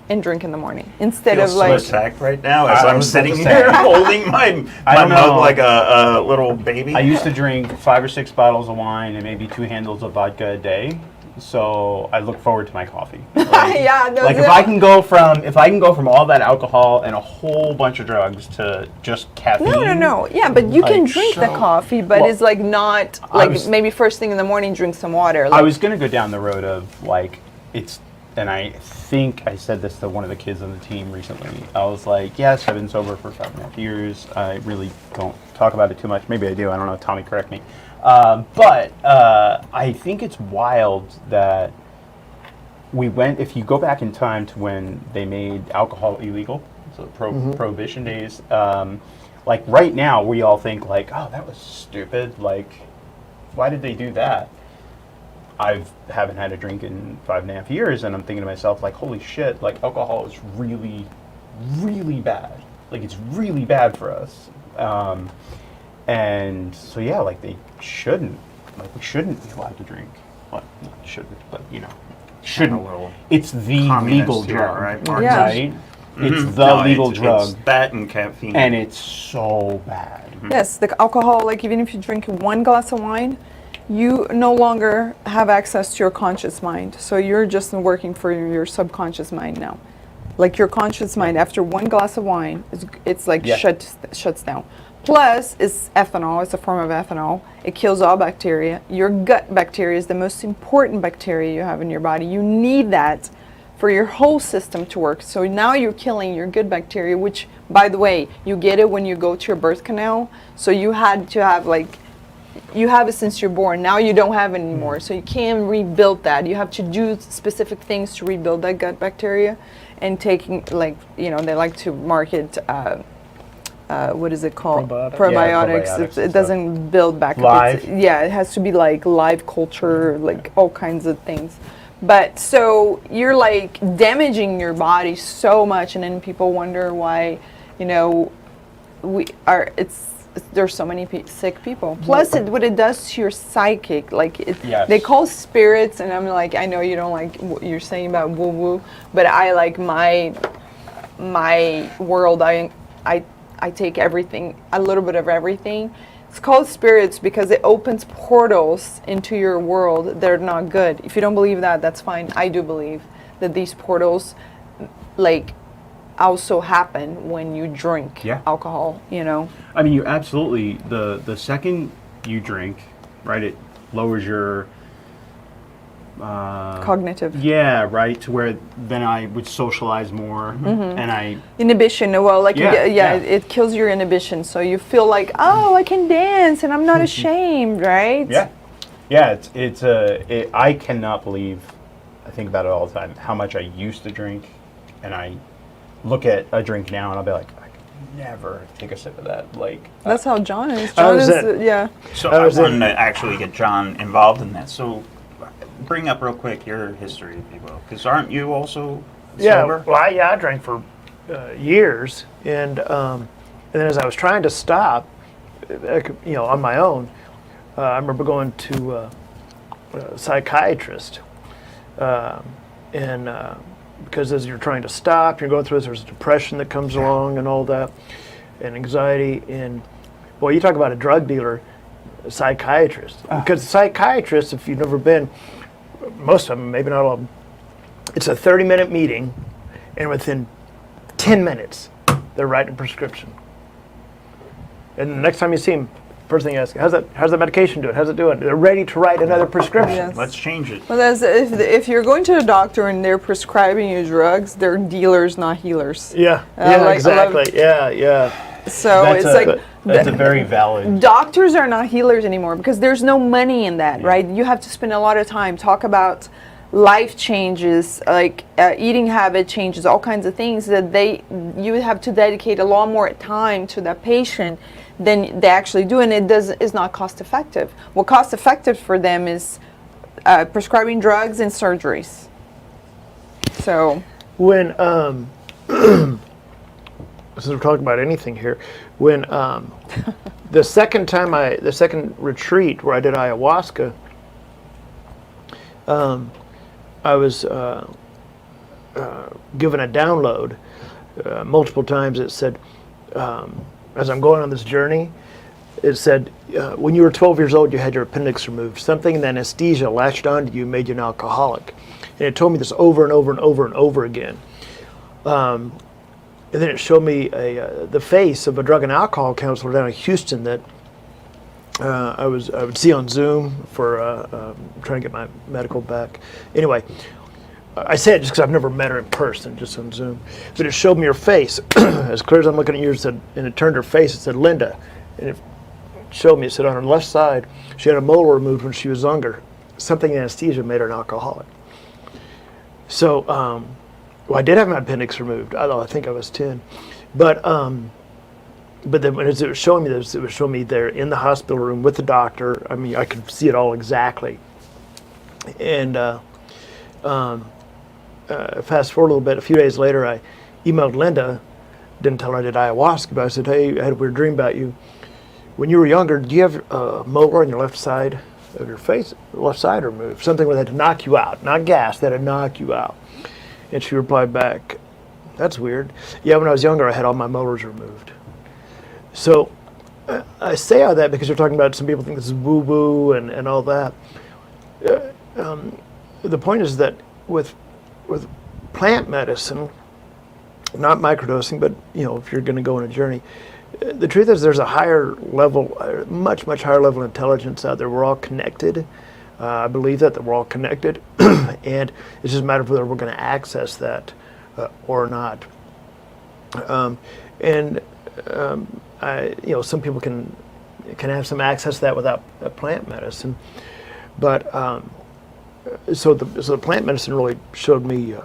and drink in the morning instead I of feel like. so attacked right now as I I'm was sitting about to say. here holding my don't mug know. like a little baby. I used to drink 5 or 6 bottles of wine and maybe 2 handles of vodka a day. So I look forward to my coffee. Like, Yeah, no, like if I can go from all that alcohol and a whole bunch of drugs to just caffeine. No. Yeah, but you can Like, drink the so- coffee, but Well, it's like not I like was- maybe first thing in the morning drink some water. I Like, was gonna go down the road of like and I think I said this to one of the kids on the team recently. I was like, yes, I've been sober for 5.5 years. I really don't talk about it too much. Maybe I do. I don't know. Tommy, correct me. But I think it's wild that if you go back in time to when they made alcohol illegal, so prohibition days, like right now we all think like, oh, that was stupid. Like, why did they do that? I haven't had a drink in 5.5 years, and I'm thinking to myself, like, holy shit, like, alcohol is really, really bad. Like, it's really bad for us. And so, yeah, like, we shouldn't be allowed to drink. Well, not shouldn't, but, shouldn't. little It's the communist legal here, drug, right, right? Yeah. It's the legal drug, It's that and caffeine. and it's so bad. yes, the alcohol. Like even if you drink 1 glass of wine, you no longer have access to your conscious mind. So you're just working for your subconscious mind now. Like your conscious mind, after 1 glass of wine, it's like Yeah. shuts down. Plus, it's ethanol. It's a form of ethanol. It kills all bacteria. Your gut bacteria is the most important bacteria you have in your body. You need that for your whole system to work. So now you're killing your good bacteria, which, by the way, you get it when you go to your birth canal. So you had to have you have it since you're born. Now you don't have it anymore. So you can't rebuild that. You have to do specific things to rebuild that gut bacteria. And taking, they like to market, what is it called? Probiotics. Probiotics. Yeah, probiotics It and doesn't build back up. Live. It has to be like live culture, like all kinds of things. But so you're like damaging your body so much, and then people wonder why, there's so many sick people. Plus, what it does to your psychic, Yes. they call spirits, and I'm like, I know you don't like what you're saying about woo woo, but I like my world. I take everything, a little bit of everything. It's called spirits because it opens portals into your world. They're not good. If you don't believe that, that's fine. I do believe that these portals, also happen when you drink alcohol. I mean, you absolutely, the second you drink, right, it lowers your Cognitive. Yeah, right, to where then I would socialize more, and Inhibition. Well, Yeah. it kills your inhibition. So you feel like, oh, I can dance and I'm not ashamed, right? Yeah, I cannot believe, I think about it all the time, how much I used to drink, and I look at a drink now and I'll be like, I could never take a sip of that. That's how John is. How John is is, it? yeah. So That I was it. wanted to actually get John involved in that. So bring up real quick your history, if you will, because aren't you also sober? Well, I drank for years, and then as I was trying to stop, on my own, I remember going to a psychiatrist, and because as you're trying to stop, you're going through this, there's depression that comes along and all that, and anxiety, and Well, you talk about a drug dealer, a psychiatrist. Because psychiatrists, if you've never been, most of them, maybe not all of them, it's a 30-minute meeting, and within 10 minutes, they're writing a prescription. And the next time you see them, first thing you ask, how's the medication doing? How's it doing? They're ready to write another prescription. Yes. Let's change it. Well, if you're going to the doctor and they're prescribing you drugs, they're dealers, not healers. Yeah, exactly. Yeah. So That's it's like that's a very valid. doctors are not healers anymore because there's no money in that, right? You have to spend a lot of time talk about life changes, like eating habit changes, all kinds of things that you have to dedicate a lot more time to that patient than they actually do, and is not cost effective. What cost effective for them is prescribing drugs and surgeries. So When since we're talking about anything here, when the second retreat where I did ayahuasca, I was given a download multiple times. It said, as I'm going on this journey, it said, when you were 12 years old, you had your appendix removed. Something in anesthesia latched onto you, made you an alcoholic. And it told me this over and over and over and over again. And then it showed me the face of a drug and alcohol counselor down in Houston that I would see on Zoom for trying to get my medical back. Anyway, I say it just because I've never met her in person, just on Zoom. But it showed me her face, as clear as I'm looking at you. It said, and it turned her face. It said Linda, and it showed me. It said on her left side she had a molar removed when she was younger. Something in anesthesia made her an alcoholic. So, well, I did have my appendix removed. I think I was 10, but then when it was showing me this, it was showing me there in the hospital room with the doctor. I mean, I could see it all exactly. And fast forward a little bit, a few days later, I emailed Linda, didn't tell her I did ayahuasca, but I said, hey, I had a weird dream about you. When you were younger, do you have a molar on your left side of your face, left side removed? Something where they had to knock you out, not gas, they had to knock you out. And she replied back, that's weird. Yeah, when I was younger, I had all my molars removed. So I say all that because you're talking about some people think this is woo-woo and all that. The point is that with plant medicine, not microdosing, but if you're going to go on a journey, the truth is there's a higher level, much higher level of intelligence out there. We're all connected. I believe that we're all connected, and it's just a matter of whether we're going to access that or not. Some people can have some access to that without plant medicine, but so the plant medicine really showed me. I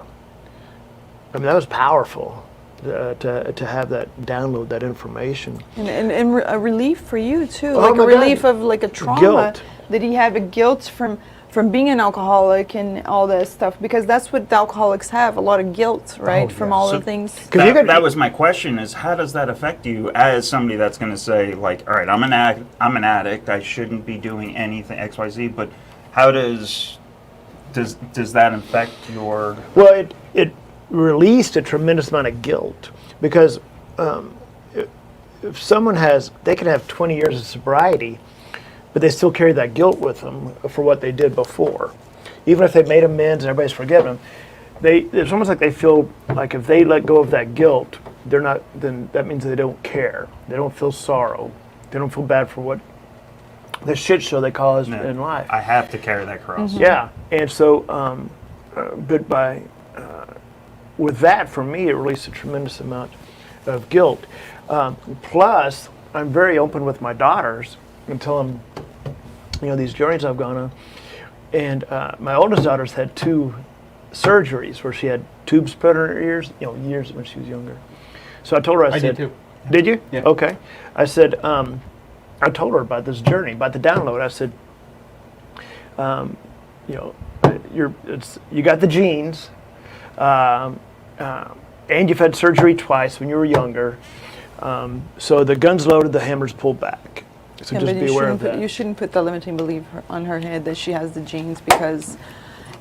mean, that was powerful to have that download that information, and a relief for you too, Oh like my a relief God. of like a trauma. Guilt. Did he have a guilt from being an alcoholic and all that stuff? Because that's what the alcoholics have, a lot of guilt, right, from all So the things. That was my question: is how does that affect you as somebody that's going to say, like, all right, I'm an addict, I shouldn't be doing anything X, Y, Z, but how does that affect your? Well, it released a tremendous amount of guilt because if someone they can have 20 years of sobriety, but they still carry that guilt with them for what they did before. Even if they've made amends and everybody's forgiven them, it's almost like they feel like if they let go of that guilt, then that means they don't care. They don't feel sorrow. They don't feel bad for what the shit show they caused in life. I have to carry that cross. Mm-hmm. Yeah, and so, but with that, for me, it released a tremendous amount of guilt. Plus, I'm very open with my daughters and tell them, these journeys I've gone on. And my oldest daughter's had 2 surgeries where she had tubes put in her ears, years when she was younger. So I told her, I said, did too. Did you? Yeah. Okay. I said, I told her about this journey, about the download. I said, you got the genes, and you've had surgery twice when you were younger. So the gun's loaded, the hammer's pulled back. So Yeah, just but be aware of that. you shouldn't put the limiting belief on her head that she has the genes, because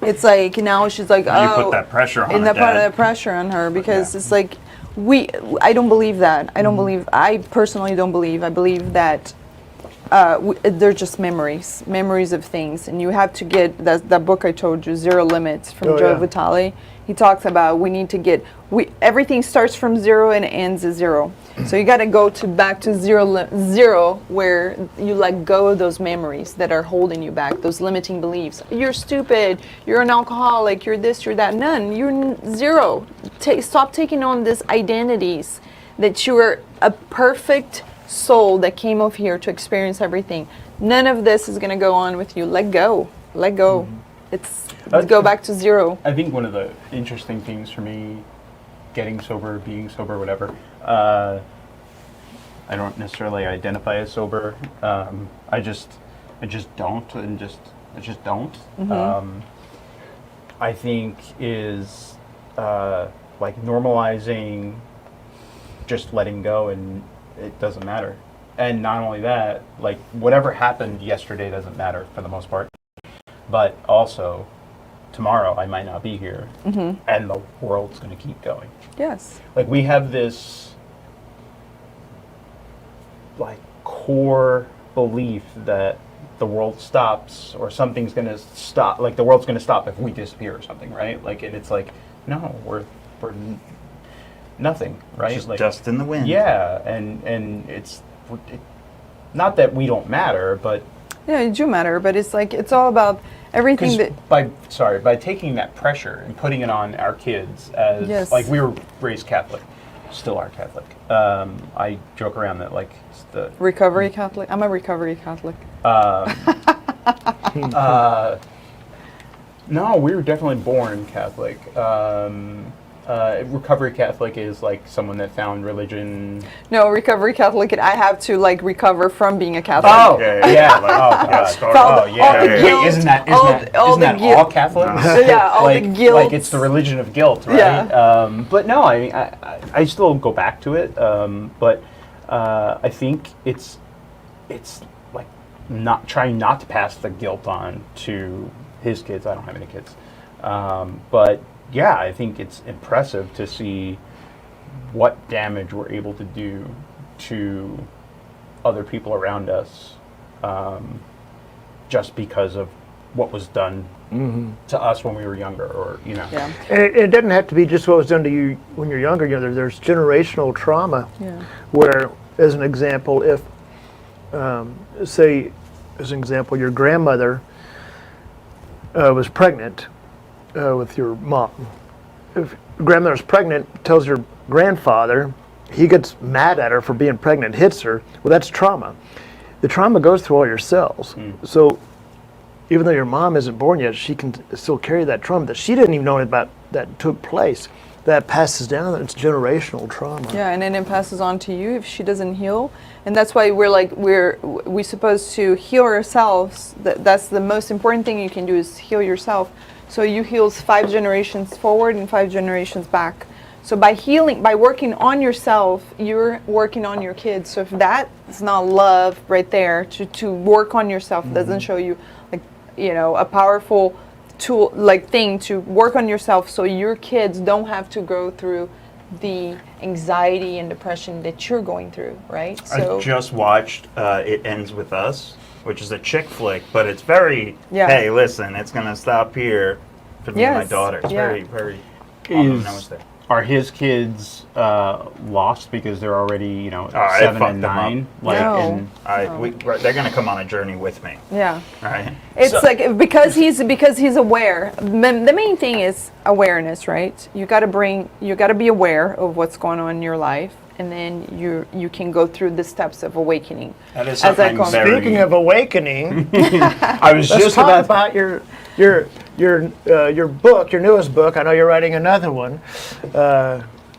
it's like now she's like, You put that pressure on and her, that part of Dad. the pressure on her, because it's like I don't believe that. I personally don't believe. I believe that they're just memories of things, and you have to get that book I told you, Zero Limits, from Joe Vitale. He talks about everything starts from zero and ends at zero. So you got to go back to zero, where you let go of those memories that are holding you back, those limiting beliefs. You're stupid. You're an alcoholic. You're this. You're that. None. You're zero. Stop taking on these identities that you're a perfect soul that came over here to experience everything. None of this is going to go on with you. Let go. Let go. Let's go back to zero. I think one of the interesting things for me, getting sober, being sober, whatever, I don't necessarily identify as sober. I just don't, and I just don't. I think is like normalizing, just letting go, and it doesn't matter. And not only that, like whatever happened yesterday doesn't matter for the most part. But also, tomorrow I might not be here, and the world's going to keep going. Yes. Like we have this like core belief that the world stops or something's going to stop, like the world's going to stop if we disappear or something, right? Like, and it's like, no, we're nothing, right? Just like, dust in the wind. Yeah, and it's not that we don't matter, but yeah, you do matter, but it's like it's all about everything that. By taking that pressure and putting it on our kids, as like we were raised Catholic, still are Catholic. I joke around that like it's the recovery Catholic. I'm a recovery Catholic. No, we were definitely born Catholic. Recovery Catholic is like someone that found religion. No, recovery Catholic, I have to like recover from being a Catholic. Oh, yeah. Wait, isn't that all Catholics? Yeah, all the guilt. Like it's the religion of guilt, right? Yeah. But no, I mean, I still go back to it. But I think it's like trying not to pass the guilt on to his kids. I don't have any kids, but. Yeah, I think it's impressive to see what damage we're able to do to other people around us, just because of what was done to us when we were younger, or you know. Yeah. And it doesn't have to be just what was done to you when you're younger. You know, there's generational trauma. Yeah. Where, as an example, if say, as an example, your grandmother was pregnant. With your mom. If grandmother's pregnant, tells your grandfather, he gets mad at her for being pregnant, hits her, well, that's trauma. The trauma goes through all your cells. So even though your mom isn't born yet, she can still carry that trauma that she didn't even know about that took place. That passes down, it's generational trauma. Yeah, and then it passes on to you if she doesn't heal. And that's why we're supposed to heal ourselves. That's the most important thing you can do, is heal yourself. So you heal 5 generations forward and 5 generations back. So by working on yourself, you're working on your kids. So if that's not love right there, to work on yourself, doesn't show you like, you know, a powerful tool, like thing to work on yourself, so your kids don't have to go through the anxiety and depression that you're going through, right? So I just watched It Ends With Us, which is a chick flick, but it's very, hey, listen, it's going to stop here for me and my daughter. It's very, very on the nose there. Are his kids lost because they're already, you know, 7 and 9? Like, No. They're going to come on a journey with me. Yeah. Right? It's like because he's aware. The main thing is awareness, right? You got to be aware of what's going on in your life, and then you can go through the steps of awakening. That is something very... Speaking of awakening, I was let's just talk about your book, your newest book. I know you're writing another one.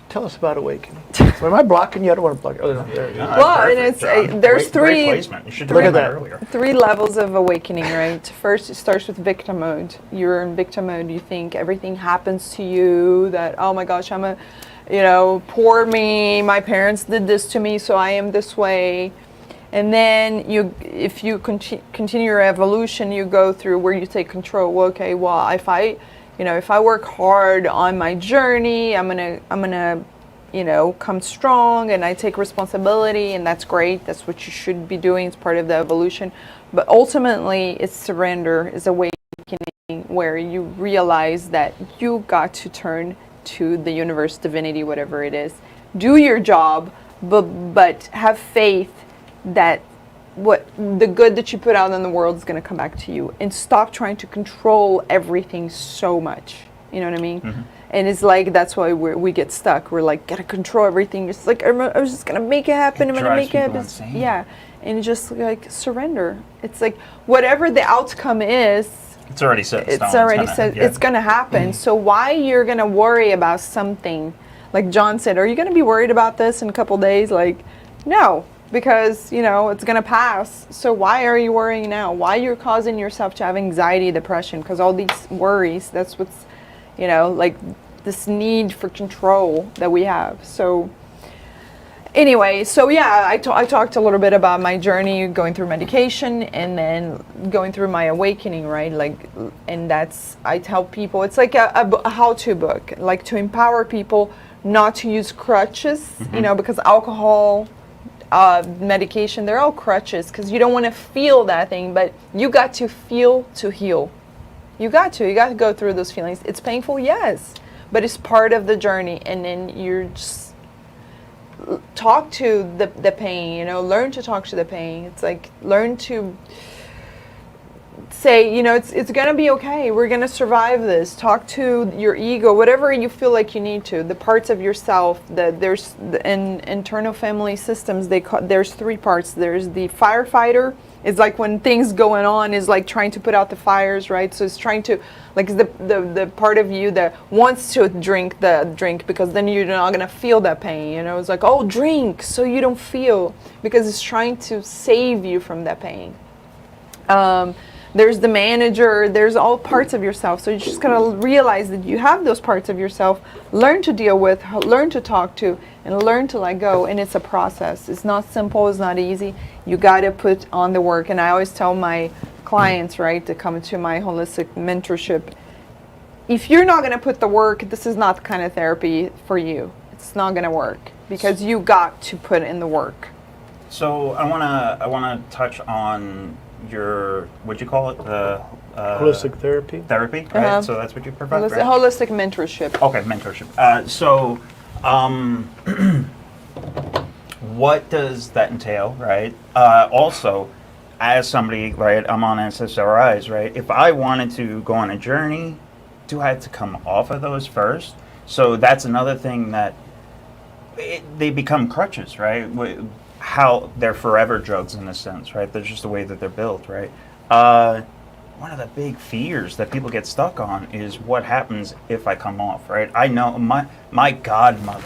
Tell us about awakening. Am I blocking you? I don't want to block you. Oh, no, there you go. Well, and it's there's great placement. You should Look do at that. earlier. 3 levels of awakening, right? First, it starts with victim mode. You're in victim mode. You think everything happens to you, that, oh my gosh, I'm a, you know, poor me, my parents did this to me, so I am this way. And then if you continue your evolution, you go through where you take control. Well, okay, well, if I work hard on my journey, I'm gonna come strong and I take responsibility, and that's great. That's what you should be doing. It's part of the evolution. But ultimately, it's surrender, is awakening, where you realize that you got to turn to the universe, divinity, whatever it is. Do your job, but have faith that what the good that you put out in the world is going to come back to you, and stop trying to control everything so much. You know what I mean? Mm-hmm. And it's like, that's why we get stuck. We're like, gotta control everything. It's like, I was just gonna make it happen. I'm gonna make it happen. Yeah. And just like surrender. It's like, whatever the outcome is, it's already set. It's already set. It's gonna happen. So why you're gonna worry about something? Like John said, are you gonna be worried about this in a couple days? Like, no, because it's gonna pass. So why are you worrying now? Why you're causing yourself to have anxiety, depression? Because all these worries, that's what's like this need for control that we have. So anyway, so yeah, I talked a little bit about my journey going through medication and then going through my awakening, right? Like, and that's, I tell people, it's like a how-to book, like to empower people not to use crutches, mm-hmm. Because alcohol, medication, they're all crutches, because you don't want to feel that thing, but you got to feel to heal. You got to go through those feelings. It's painful, yes, but it's part of the journey. And then you just talk to the pain, learn to talk to the pain. It's like, learn to say, it's going to be okay. We're going to survive this. Talk to your ego, whatever you feel like you need to, the parts of yourself. There's in internal family systems, there's 3 parts. There's the firefighter. It's like when things going on, is like trying to put out the fires, right? So it's trying to, like, the part of you that wants to drink the drink, because then you're not gonna feel that pain. It's like, oh, drink so you don't feel, because it's trying to save you from that pain. There's the manager. There's all parts of yourself. So you just gotta realize that you have those parts of yourself. Learn to deal with, learn to talk to, and learn to let go. And it's a process. It's not simple. It's not easy. You gotta put on the work. And I always tell my clients, right, to come to my holistic mentorship, if you're not gonna put the work, this is not the kind of therapy for you. It's not gonna work, because you got to put in the work. So I wanna touch on your, what'd you call it? Holistic therapy. Therapy, right? So that's what you provide, right? Holistic mentorship. Okay, mentorship. What does that entail, right? Also, as somebody, right, I'm on SSRIs, right? If I wanted to go on a journey, do I have to come off of those first? So that's another thing that they become crutches, right? How they're forever drugs in a sense, right? They're just the way that they're built, right? One of the big fears that people get stuck on is what happens if I come off, right? I know my godmother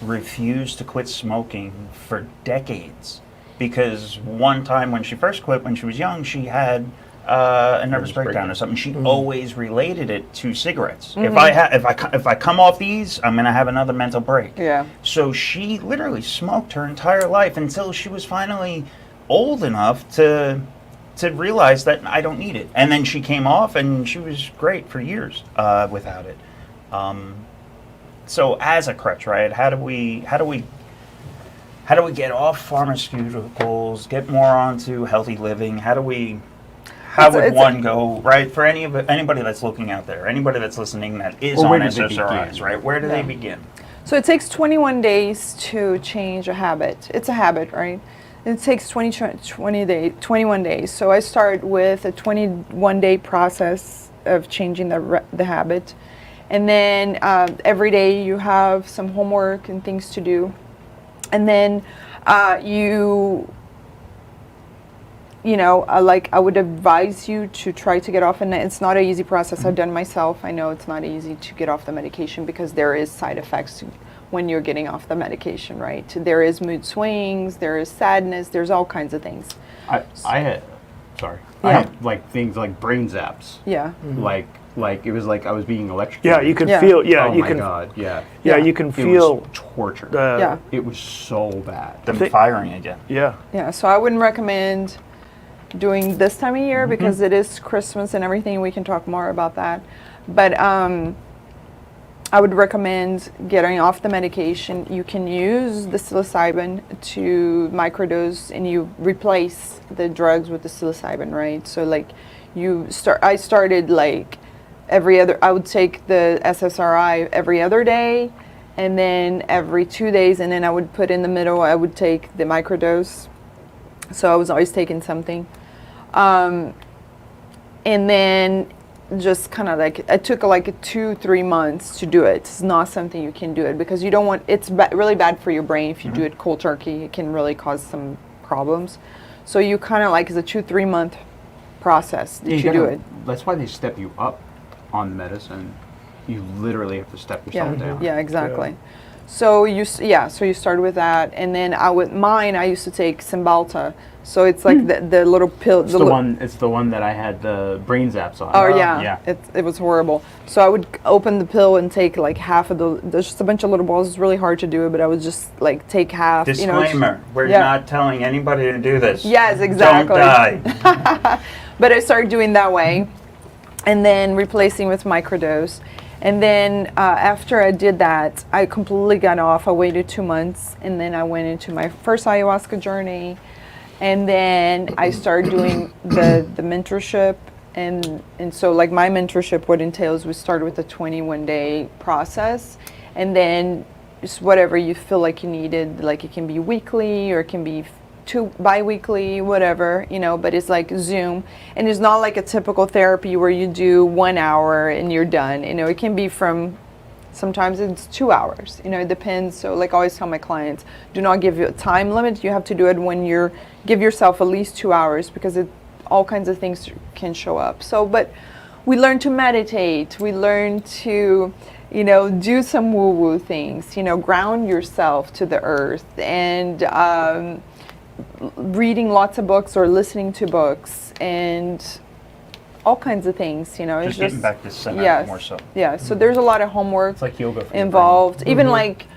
refused to quit smoking for decades, because one time when she first quit, when she was young, she had a nervous breakdown or something. She always related it to cigarettes. Mm-hmm. If I come off these, I'm gonna have another mental break. Yeah. So she literally smoked her entire life until she was finally old enough to realize that I don't need it. And then she came off, and she was great for years without it. So as a crutch, right? How do we get off pharmaceuticals, get more onto healthy living? How would one go, right? For anybody that's looking out there, anybody that's listening that is on SSRIs, right? Where do they begin? So it takes 21 days to change a habit. It's a habit, right? It takes 21 days. So I start with a 21-day process of changing the habit. And then every day you have some homework and things to do. And then I would advise you to try to get off, and it's not an easy process. I've done myself. I know it's not easy to get off the medication, because there is side effects when you're getting off the medication, right? There is mood swings, there is sadness, there's all kinds of things. I had like things like brain zaps. Yeah. Mm-hmm. Like it was like I was being electrocuted. Yeah, you can feel. Yeah, oh you my can. God. Yeah. Yeah, you can feel it was torture. Yeah. It was so bad. Them firing again. Yeah. Yeah. So I wouldn't recommend doing this time of year, because it is Christmas and everything. We can talk more about that. But I would recommend getting off the medication. You can use the psilocybin to microdose, and you replace the drugs with the psilocybin, right? So like I started like I would take the SSRI every other day, and then every 2 days, and then I would put in the middle, I would take the microdose. So I was always taking something. And then just kind of like, it took like 2-3 months to do it. It's not something you can do it because you don't want, it's really bad for your brain if you do it cold turkey. It can really cause some problems. So you kind of like, it's a 2-3 month process that you do it. That's why they step you up on the medicine. You literally have to step yourself down. Yeah, exactly. Yeah. So you start with that, and then I used to take Cymbalta. So it's like the little pill. It's the one that I had the brain zaps on. Oh yeah. It was horrible. So I would open the pill and take like half of there's just a bunch of little balls. It's really hard to do it, but I would just like take half. Disclaimer: we're not telling anybody to do this. Yes, exactly. Don't die. But I started doing that way, and then replacing with microdose. And then after I did that, I completely got off. I waited 2 months, and then I went into my first ayahuasca journey. And then I started doing the mentorship. And so like my mentorship, what entails, we started with a 21-day process. And then just whatever you feel like you needed, like it can be weekly or it can be bi-weekly, whatever, but it's like Zoom, and it's not like a typical therapy where you do 1 hour and you're done. It can be sometimes it's 2 hours, it depends. So like I always tell my clients, do not give you a time limit. You have to do it when give yourself at least 2 hours, because all kinds of things can show up. So, but we learn to meditate, we learn to do some woo-woo things, ground yourself to the earth, and reading lots of books or listening to books and all kinds of things, Just getting back to center more so. Yeah, so there's a lot of homework It's like yoga for involved. Even like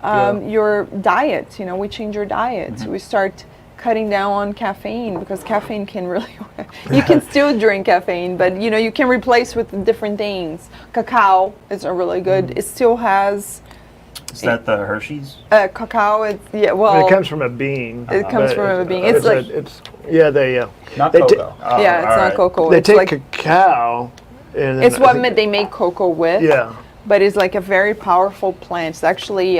your diet, we change your diet. We start cutting down on caffeine, because caffeine can really, you can still drink caffeine, but you can replace with different things. Cacao is a really good, it still has. Is that the Hershey's? Cacao, it comes from a bean. It comes from a bean. It's Not they cocoa. Yeah, it's not cocoa. They it's take like, cacao. And it's what they make cocoa with. Yeah. But it's like a very powerful plant. It's actually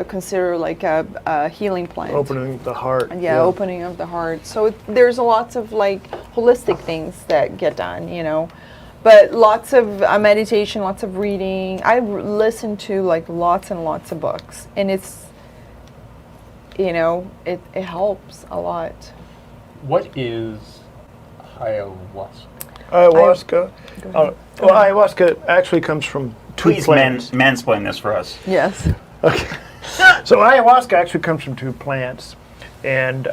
considered like a healing plant. Opening the heart. Yeah, opening of the heart. So there's lots of like holistic things that get done, But lots of meditation, lots of reading. I listen to like lots and lots of books, and it's, it helps a lot. What is ayahuasca? Ayahuasca. Ayahuasca actually comes from two Please plants. mansplain this for us. Yes. Okay. So ayahuasca actually comes from two plants, and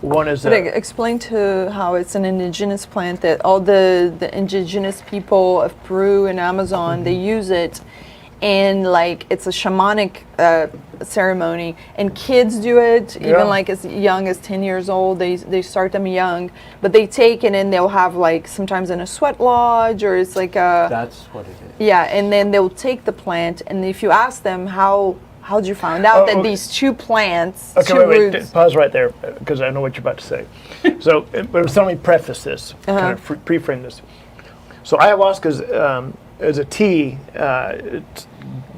one is But explain to how it's an indigenous plant that all the indigenous people of Peru and Amazon, they use it, and like it's a shamanic ceremony, and kids do it even like as young as 10 years old. They start them young, but they take it and they'll have like sometimes in a sweat lodge, or it's like a That's what it is. yeah, and then they'll take the plant, and if you ask them how'd you find out that these two plants, wait, pause right there, because I know what you're about to say. So, but let me preface this, kind of pre-frame this. So ayahuasca is a tea. It's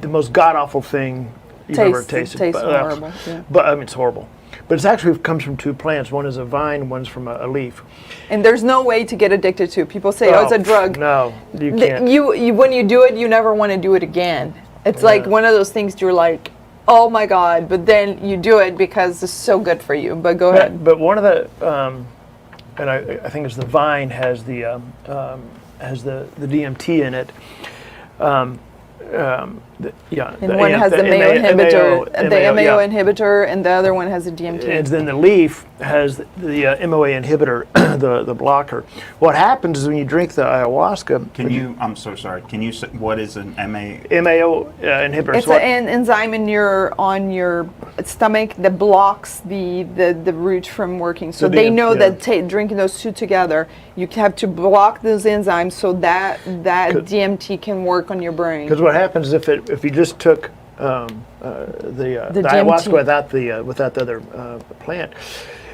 the most god-awful thing you've ever tasted. Tastes horrible. But I mean, it's horrible. But it's actually comes from two plants. One is a vine, one's from a leaf. And there's no way to get addicted to. People say, oh, it's a drug. No, you can't. You when you do it, you never want to do it again. It's like one of those things you're like, oh my God, but then you do it because it's so good for you. But go ahead. But one of the, and I think it's the vine has the DMT in it. And one has the MAO inhibitor, inhibitor, and the other one has a DMT. And then the leaf has the MOA inhibitor, the blocker. What happens is when you drink the ayahuasca. I'm so sorry. Can you say what is an MAO inhibitor? It's an enzyme on your stomach that blocks the root from working. So So they know yeah. that drinking those two together, you have to block those enzymes so that DMT can work on your brain. Because what happens if you just took the ayahuasca DMT. without the other plant,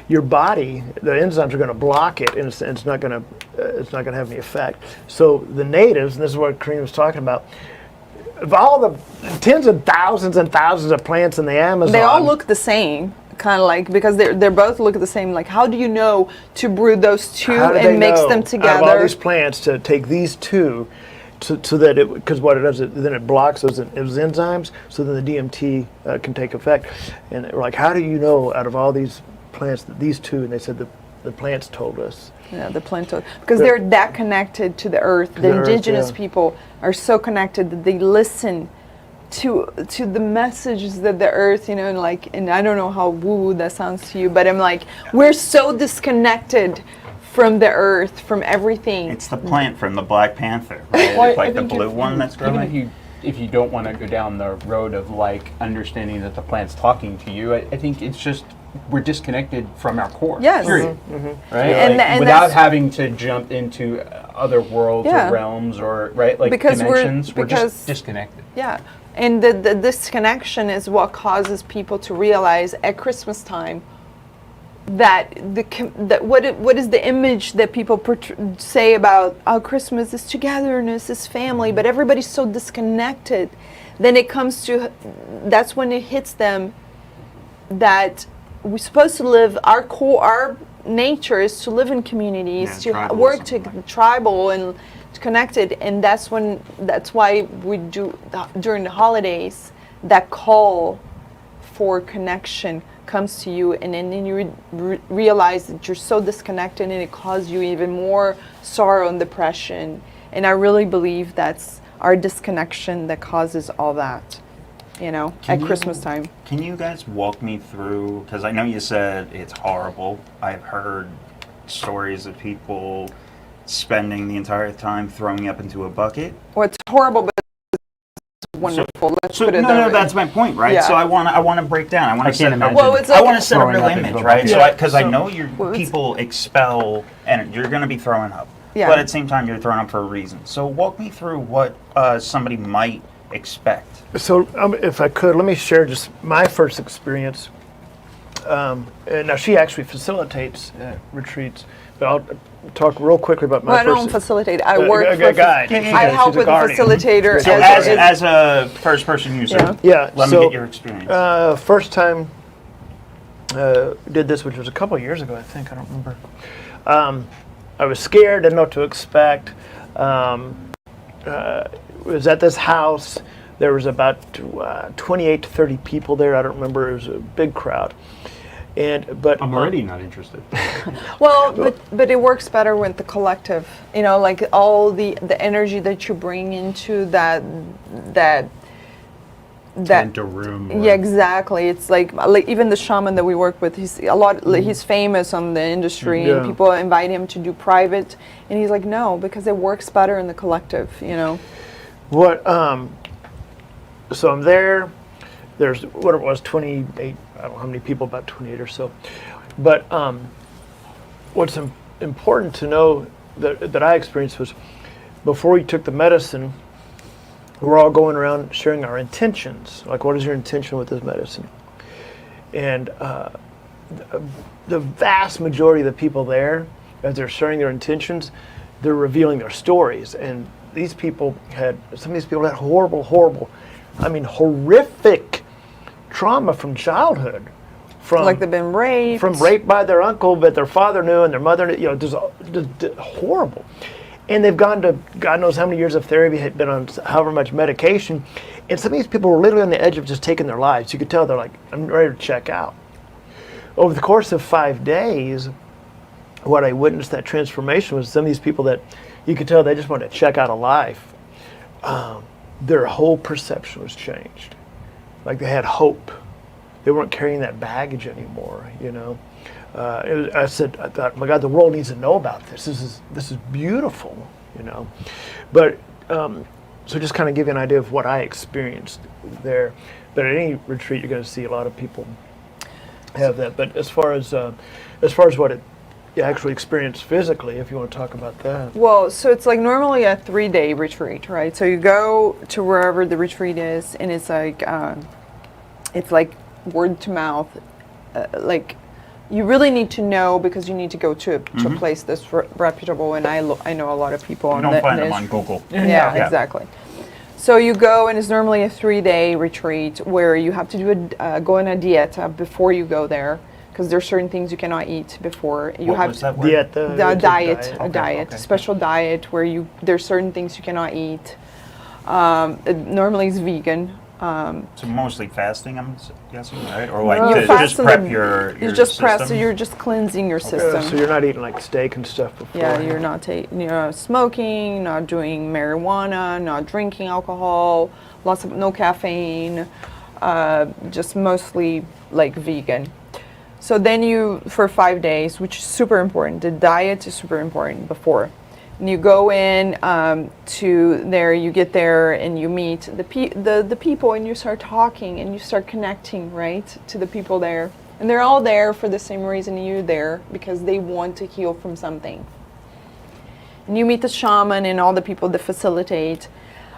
your body, the enzymes are going to block it, and it's not going to have any effect. So the natives, and this is what Karina was talking about, of all the tens of thousands and thousands of plants in the Amazon, They all look the same, kind of like, because they're both look the same. Like, how do you know to brew those two how do they and mix know them out of together? all these plants to take these two, so that because what it does, then it blocks those enzymes, so then the DMT can take effect. And we're like, how do you know out of all these plants that these two? And they said the plants told us. Yeah, the plant, because they're that connected to the earth. The earth, indigenous yeah. people are so connected that they listen to the messages that the earth, and like, and I don't know how woo-woo that sounds to you, but I'm like, we're so disconnected from the earth, from everything. It's the plant from the Black Panther, right? Well, It's like I the think blue one that's even growing. if you don't want to go down the road of like understanding that the plant's talking to you, I think it's just we're disconnected from our core. Yes. Period. Right. And Like, and without that's- having to jump into other worlds Yeah. or realms or like Because dimensions, we're because- just disconnected. Yeah, and the disconnection is what causes people to realize at Christmas time that what is the image that people say about Christmas is togetherness, is family, but everybody's so disconnected. Then it comes to, that's when it hits them that we're supposed to live, our nature is to live in communities, to tribalism, work to right. tribal and connected, and that's why we do during the holidays, that call for connection comes to you, and then you realize that you're so disconnected, and it causes you even more sorrow and depression. And I really believe that's our disconnection that causes all that, at Christmas time. Can you guys walk me through, because I know you said it's horrible. I've heard stories of people spending the entire time throwing up into a bucket. Well, it's horrible, but it's wonderful. Let's So put it no, that way. that's my point, right? Yeah. So I want to break down. I want I to can't set. imagine. Well, it's I like- want to set a Throwing real up into image, a right? bucket. So Yeah. because I So- know Well, it's- people expel, and you're going to be throwing up. Yeah. But at the same time, you're throwing up for a reason. So walk me through what somebody might expect. So if I could, let me share just my first experience. And now she actually facilitates retreats, but I'll talk real quickly about my Well, I first. don't facilitate. I Uh, work a for. guide. I She's help a with the guardian. facilitator. So as a first person user, Yeah. Yeah, let so, me get your experience. First time did this, which was a couple of years ago, I think. I don't remember. I was scared, didn't know what to expect. Was at this house. There was about 28 to 30 people there. I don't remember. It was a big crowd. But I'm already not interested. Well, but it works better with the collective. Like all the energy that you bring into that. Tent a room. or- Yeah, exactly. It's like even the shaman that we work with. He's famous on the industry, Yeah. and people invite him to do private, and he's like, no, because it works better in the collective. What? So I'm there. There's what it was, 28. I don't know how many people, about 28 or so. But what's important to know that I experienced was before we took the medicine, we're all going around sharing our intentions. Like, what is your intention with this medicine? And the vast majority of the people there, as they're sharing their intentions, they're revealing their stories. And some of these people had horrible, horrific trauma from childhood. Like they've been raped. From raped by their uncle, but their father knew, and their mother knew, just horrible. And they've gone to God knows how many years of therapy, had been on however much medication, and some of these people were literally on the edge of just taking their lives. You could tell they're like, I'm ready to check out. Over the course of 5 days, what I witnessed, that transformation, was some of these people that you could tell they just wanted to check out of life. Their whole perception was changed. Like they had hope. They weren't carrying that baggage anymore, I thought, my God, the world needs to know about this. This is beautiful, But so just kind of give you an idea of what I experienced there. But at any retreat, you're going to see a lot of people have that. But as far as what it you actually experience physically, if you want to talk about that. Well, so it's like normally a 3-day retreat, right? So you go to wherever the retreat is, and it's like word to mouth. Like you really need to know, because you need to go to a place that's reputable. And I know a lot of people. You don't find them on Google. Yeah, exactly. So you go, and it's normally a 3-day retreat where you have to do go on a dieta before you go there, because there's certain things you cannot eat before. You What have was that word? Dieta. a diet, okay. special diet where there's certain things you cannot eat. Normally it's vegan. So mostly fasting, I'm guessing, right? Or like You to fast just and prep then your you just press, so system? you're just cleansing your system. So you're not eating like steak and stuff before. Yeah, you're not smoking, not doing marijuana, not drinking alcohol, no caffeine, just mostly like vegan. So then for 5 days, which is super important, the diet is super important before. And you go in to there, you get there and you meet the people, and you start talking and you start connecting, right, to the people there. And they're all there for the same reason you're there, because they want to heal from something. And you meet the shaman and all the people that facilitate.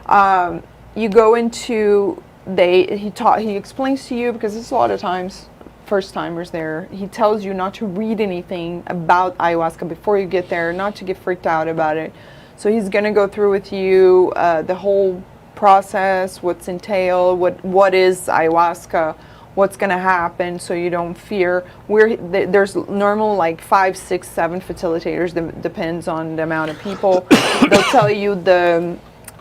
You go into, he explains to you, because it's a lot of times first timers there, he tells you not to read anything about ayahuasca before you get there, not to get freaked out about it. So he's going to go through with you the whole process, what's entailed, what is ayahuasca, what's going to happen, so you don't fear. There's normal like 5, 6, 7 facilitators, depends on the amount of people. They'll tell you the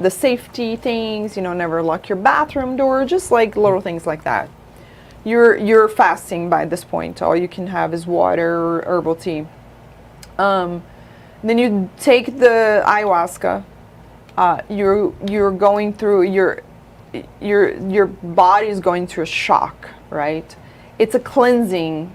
safety things, never lock your bathroom door, just like little things like that. You're fasting by this point. All you can have is water or herbal tea. Then you take the ayahuasca. You're going through your body is going through a shock, right? It's a cleansing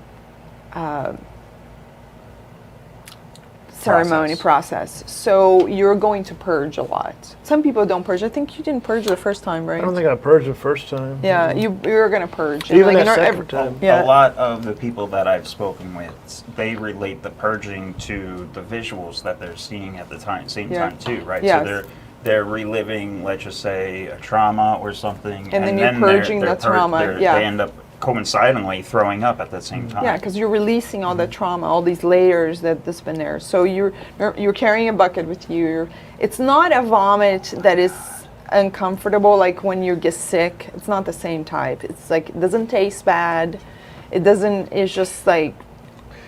ceremony process. So you're going to purge a lot. Some people don't purge. I think you didn't purge the first time, right? I don't think I purged the first time. Yeah, you're gonna purge. Even like, that second time. Yeah. A lot of the people that I've spoken with, they relate the purging to the visuals that they're seeing at the same time too, right? Yes. So they're reliving, let's just say, a trauma or something, And then you're purging the trauma, yeah. They end up coincidentally throwing up at the same time. Yeah, because you're releasing all the trauma, all these layers that's been there. So you're carrying a bucket with you. It's not a vomit that is uncomfortable, like when you get sick. It's not the same type. It's like, it doesn't taste bad. It's just like...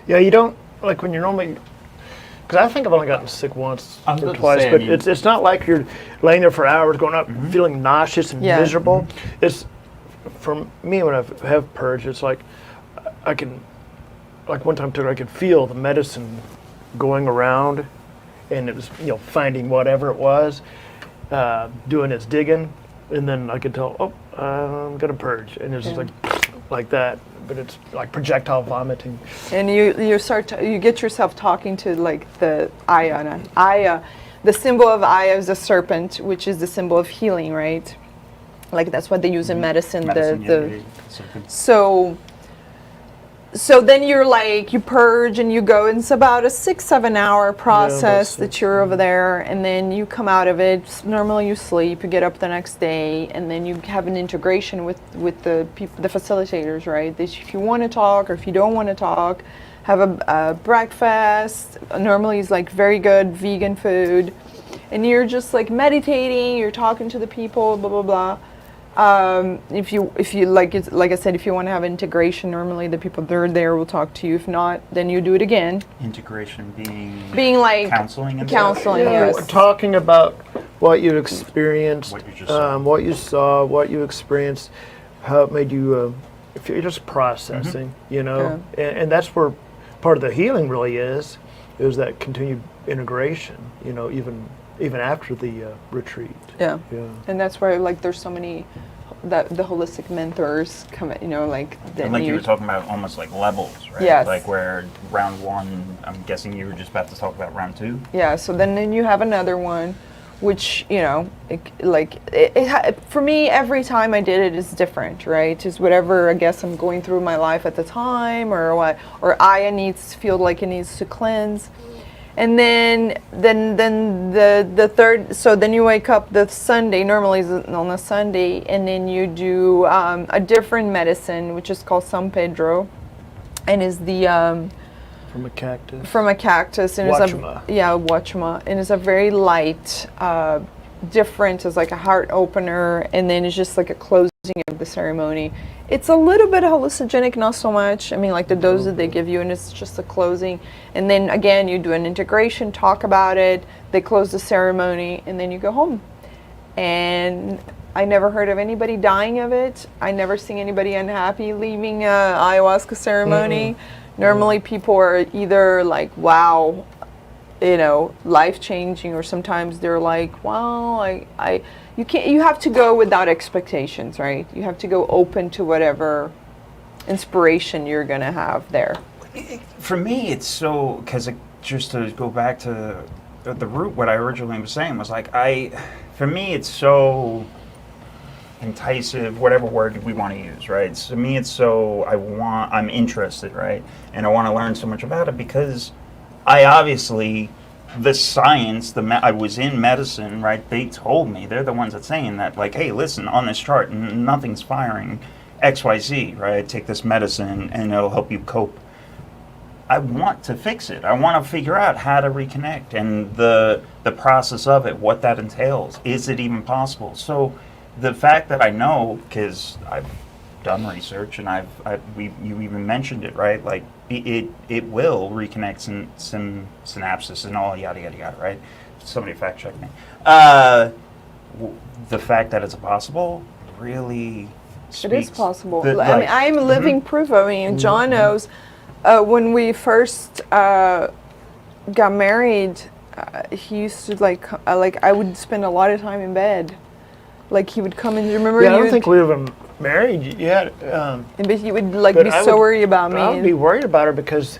Yeah, you don't, like when you're normally... Because I think I've only gotten sick once I was or about to twice, say, I but mean- it's not like you're laying there for hours going up feeling nauseous and Yeah. miserable. It's, for me, when I have purged, it's like I can, like one time I could feel the medicine going around, and it was, finding whatever it was, doing its digging, and then I could tell, I'm gonna purge, and it's just like that, but it's like projectile vomiting. And you get yourself talking to like the Aya. Aya, the symbol of Aya is a serpent, which is the symbol of healing, right? Like that's what they use in medicine. So then you're like, you purge and you go, and it's about a 6-7 hour process that you're over there, and then you come out of it. Normally you sleep, you get up the next day, and then you have an integration with the people, the facilitators, right? If you want to talk or if you don't want to talk, have a breakfast. Normally it's like very good vegan food, and you're just like meditating, you're talking to the people, blah, blah, blah. If you like I said, if you want to have integration, normally the people that are there will talk to you. If not, then you do it again. Integration being like counseling and counseling, Yeah, yes. talking about what you experienced, What you just saw. what you saw, what you experienced, how it made you, if you're just processing, and that's where part of the healing really is that continued integration, even after the retreat. Yeah. Yeah. And that's why like there's so many the holistic mentors come, like that. And like you were talking about, almost like levels, right? Yes. Like where round 1, I'm guessing you were just about to talk about round 2. Yeah. So then you have another one which, you know, for me, every time I did it is different, right? Just whatever I guess I'm going through my life at the time, or what, or Aya feel like it needs to cleanse. And then the third, so then you wake up the Sunday, normally is on a Sunday, and then you do a different medicine, which is called San Pedro, and is the From a cactus. from a cactus, and Wachuma. Wachuma, and it's a very light, different. It's like a heart opener, and then it's just like a closing of the ceremony. It's a little bit hallucinogenic, not so much. I mean, like the dose that they give you, and it's just a closing. And then again, you do an integration, talk about it. They close the ceremony, and then you go home. And I never heard of anybody dying of it. I never seen anybody unhappy leaving a ayahuasca ceremony. Normally, people are either like, "Wow, you know, life changing," or sometimes they're like, "Well, you have to go without expectations, right? You have to go open to whatever inspiration you're gonna have there." For me, it's so, because just to go back to the root, what I originally was saying was like, for me, it's so enticing, whatever word we want to use, right? To me, it's so, I'm interested, right? And I want to learn so much about it because I obviously, the science, I was in medicine, right? They told me, they're the ones that saying that, like, hey, listen, on this chart, nothing's firing XYZ, right? Take this medicine and it'll help you cope. I want to fix it. I want to figure out how to reconnect and the process of it, what that entails. Is it even possible? So the fact that I know, because I've done research and you even mentioned it, right? Like it will reconnect some synapses and all yada yada yada, right? Somebody fact check me. The fact that it's possible really speaks. It is possible. That, I mean, I am living proof. I mean, John knows. When we first got married, he used to like I would spend a lot of time in bed. Like he would come and remember. Yeah, I don't think we were even married yet. But he would like be so worried about me. I would be worried about her because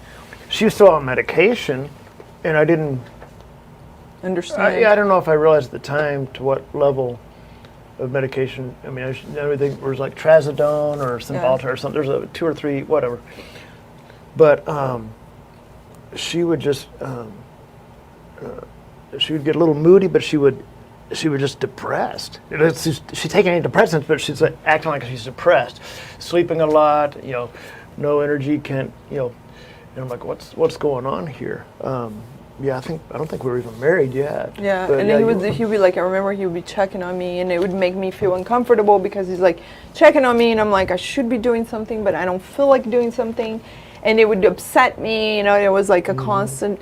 she was still on medication, and I didn't understand. I don't know if I realized at the time to what level of medication. I mean, everything was like trazodone or Cymbalta or something. There's a 2 or 3, whatever. But she would just she would get a little moody, but she would just depressed. She's taking antidepressants, but she's like acting like she's depressed, sleeping a lot. You know, no energy. Can't And I'm like, what's going on here? Yeah, I don't think we were even married yet. Yeah, but and then he would be like, I remember he would be checking on me, and it would make me feel uncomfortable because he's like checking on me, and I'm like, I should be doing something, but I don't feel like doing something, and it would upset me. It was like a constant.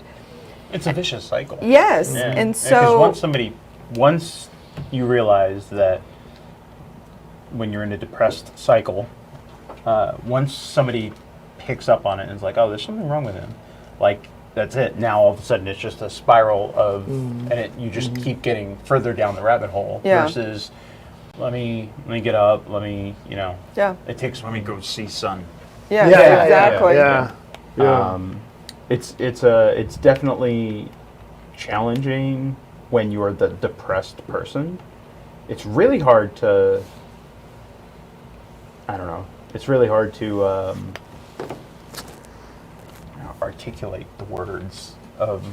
It's a vicious cycle. Yes, Yeah. and so once you realize that when you're in a depressed cycle, once somebody picks up on it and is like, oh, there's something wrong with him, like. That's it. Now all of a sudden it's just a spiral of, and you just keep getting further down the rabbit hole. Yeah. Versus, let me get up. Let me, Yeah. It takes. Let me go see sun. Yeah. Yeah, Exactly. Yeah. It's definitely challenging when you're the depressed person. It's really hard to. I don't know. It's really hard to. Articulate the words of.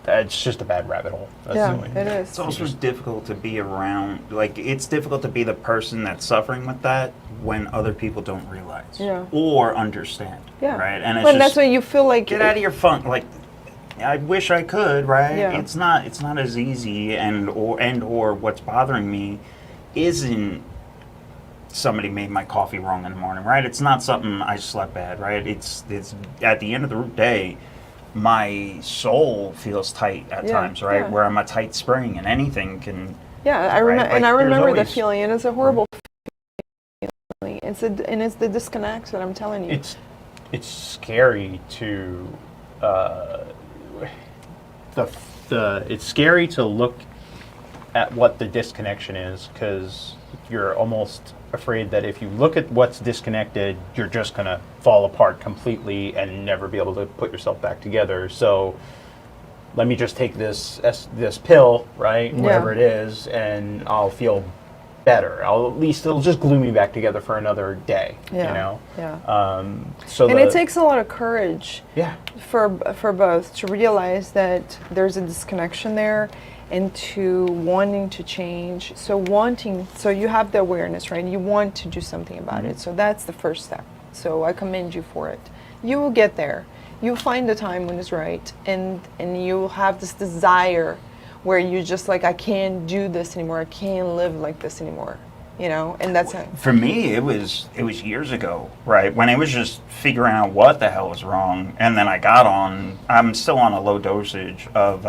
It's just a bad rabbit hole. That's Yeah, the only- it is. It's also difficult to be around, like, it's difficult to be the person that's suffering with that when other people don't realize or understand, Yeah. right? And it's Well, that's just, why you feel like get out of your funk. Like, I wish I could, right? Yeah. It's not as easy, or what's bothering me isn't somebody made my coffee wrong in the morning, right? It's not something I slept bad, right? It's at the end of the day, my soul feels tight at times, right? Yeah. Where I'm a tight spring, and anything can. I right? remember, Like, and I there's remember the always- feeling. And it's a horrible feeling. It's the disconnect that I'm telling you. It's scary to it's scary to look at what the disconnection is, because you're almost afraid that if you look at what's disconnected, you're just going to fall apart completely and never be able to put yourself back together. So let me just take this pill, right, whatever Yeah. it is, and I'll feel better. At least it'll just glue me back together for another day. Yeah. You know. Yeah. So And it takes a lot of courage yeah. for both to realize that there's a disconnection there and to wanting to change. So you have the awareness, right? You want to do something about it. So that's the first step. So I commend you for it. You will get there. You'll find the time when it's right, and you'll have this desire where you just like, I can't do this anymore. I can't live like this anymore. You know, and that's it. For me, it was years ago, right? When it was just figuring out what the hell was wrong, and then I'm still on a low dosage of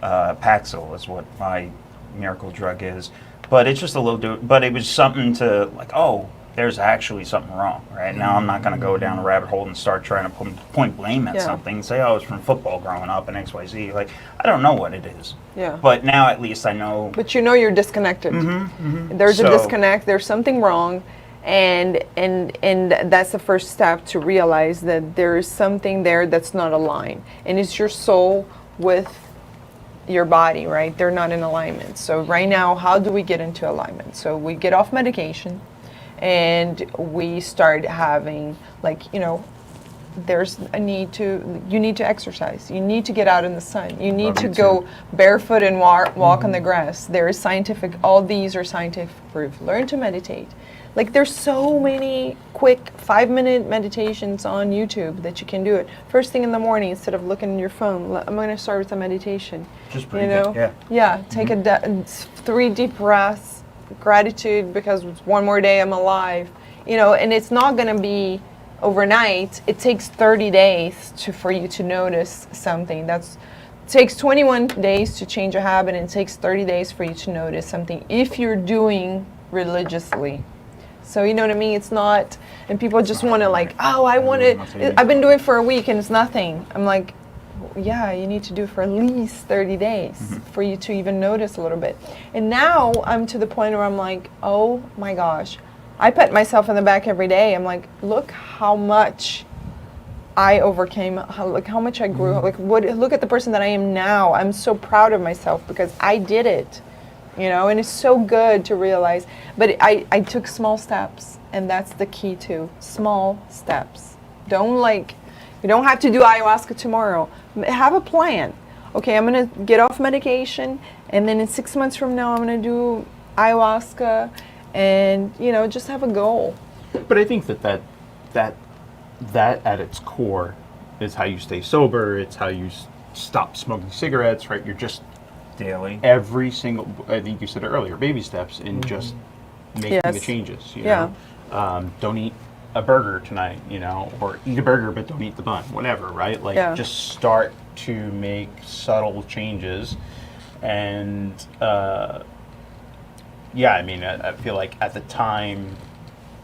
Paxil is what my miracle drug is, but it's just a low dose. But it was something to like, oh, there's actually something wrong, right? Now I'm not going to go down a rabbit hole and start trying to point blame at something. Say, oh, I was from football growing up and XYZ. Like, I don't know what it is. Yeah. But now at least I know. But you know you're disconnected. There's a disconnect. There's something wrong, and that's the first step to realize that there is something there that's not aligned, and it's your soul with your body, right? They're not in alignment. So right now, how do we get into alignment? So we get off medication, and we start having, like, you know, there's a need to, you need to exercise. You need to get out in the sun. You need to go barefoot and walk on the grass. There is all these are scientific proof. Learn to meditate. Like, there's so many quick 5-minute meditations on YouTube that you can do it. First thing in the morning, instead of looking at your phone, I'm going to start with a meditation. Just breathe it, yeah. Yeah, take 3 deep breaths. Gratitude because one more day I'm alive, you know, and it's not going to be overnight. It takes 30 days for you to notice something. It takes 21 days to change a habit, and it takes 30 days for you to notice something if you're doing religiously. So you know what I mean? It's not, and people just want to like, oh, I've been doing it for a week and it's nothing. I'm like, yeah, you need to do it for at least 30 days for you to even notice a little bit. And now I'm to the point where I'm like, oh my gosh, I pat myself on the back every day. I'm like, look how much I overcame, how much I grew. Look at the person that I am now. I'm so proud of myself because I did it, you know, and it's so good to realize. But I took small steps, and that's the key too. Small steps. You don't have to do ayahuasca tomorrow. Have a plan. Okay, I'm going to get off medication, and then in 6 months from now, I'm going to do ayahuasca, and, you know, just have a goal. But I think that at its core is how you stay sober. It's how you stop smoking cigarettes, right? You're just daily. Every single, I think you said it earlier, baby steps in just making the changes. You know? Don't eat a burger tonight, you know, or eat a burger but don't eat the bun, whatever, right? Like, just start to make subtle changes. And I mean, I feel like at the time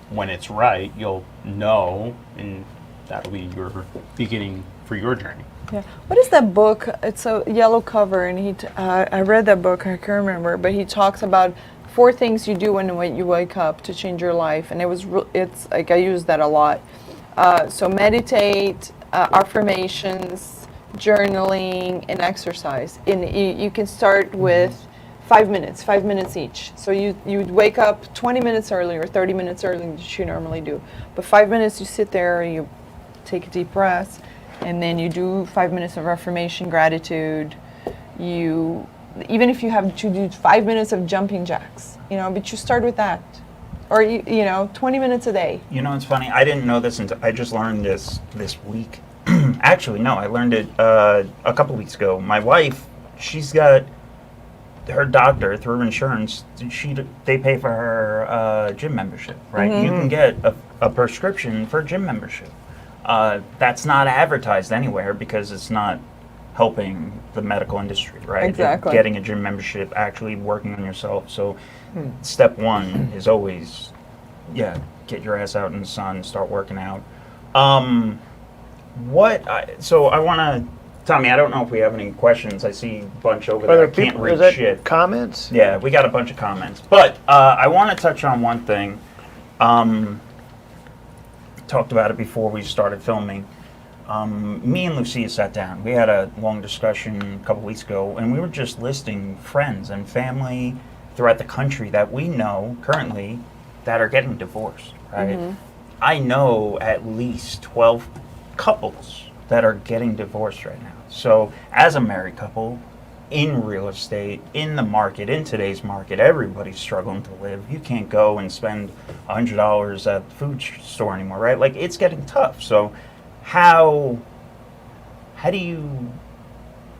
when it's right, you'll know, and that'll be your beginning for your journey. Yeah. What is that book? It's a yellow cover, and I read that book, I can't remember, but he talks about 4 things you do when you wake up to change your life, and it's like I use that a lot. So meditate, affirmations, journaling, and exercise. And you can start with 5 minutes each. So you wake up 20 minutes early or 30 minutes early that you normally do. But 5 minutes, you sit there, you take a deep breath, and then you do 5 minutes of affirmation, gratitude. Even if you have to do 5 minutes of jumping jacks, you know, but you start with that. Or, you know, 20 minutes a day. You know, it's funny. I didn't know this until I just learned this week. Actually, no, I learned it a couple weeks ago. My wife, she's got her doctor through insurance. They pay for her gym membership, right? You can get a prescription for a gym membership. That's not advertised anywhere because it's not helping the medical industry, right? Exactly. Getting a gym membership, actually working on yourself. So step 1 is always, get your ass out in the sun, start working out. So I want to, Tommy, I don't know if we have any questions. I see a bunch over there. I can't read shit. Comments? Yeah, we got a bunch of comments. But I want to touch on one thing. Talked about it before we started filming. me and Lucia sat down. We had a long discussion a couple weeks ago, and we were just listing friends and family throughout the country that we know currently that are getting divorced, right? I know at least 12 couples that are getting divorced right now. So as a married couple, in real estate, in the market, in today's market, everybody's struggling to live. You can't go and spend $100 at the food store anymore, right? Like, it's getting tough. So how do you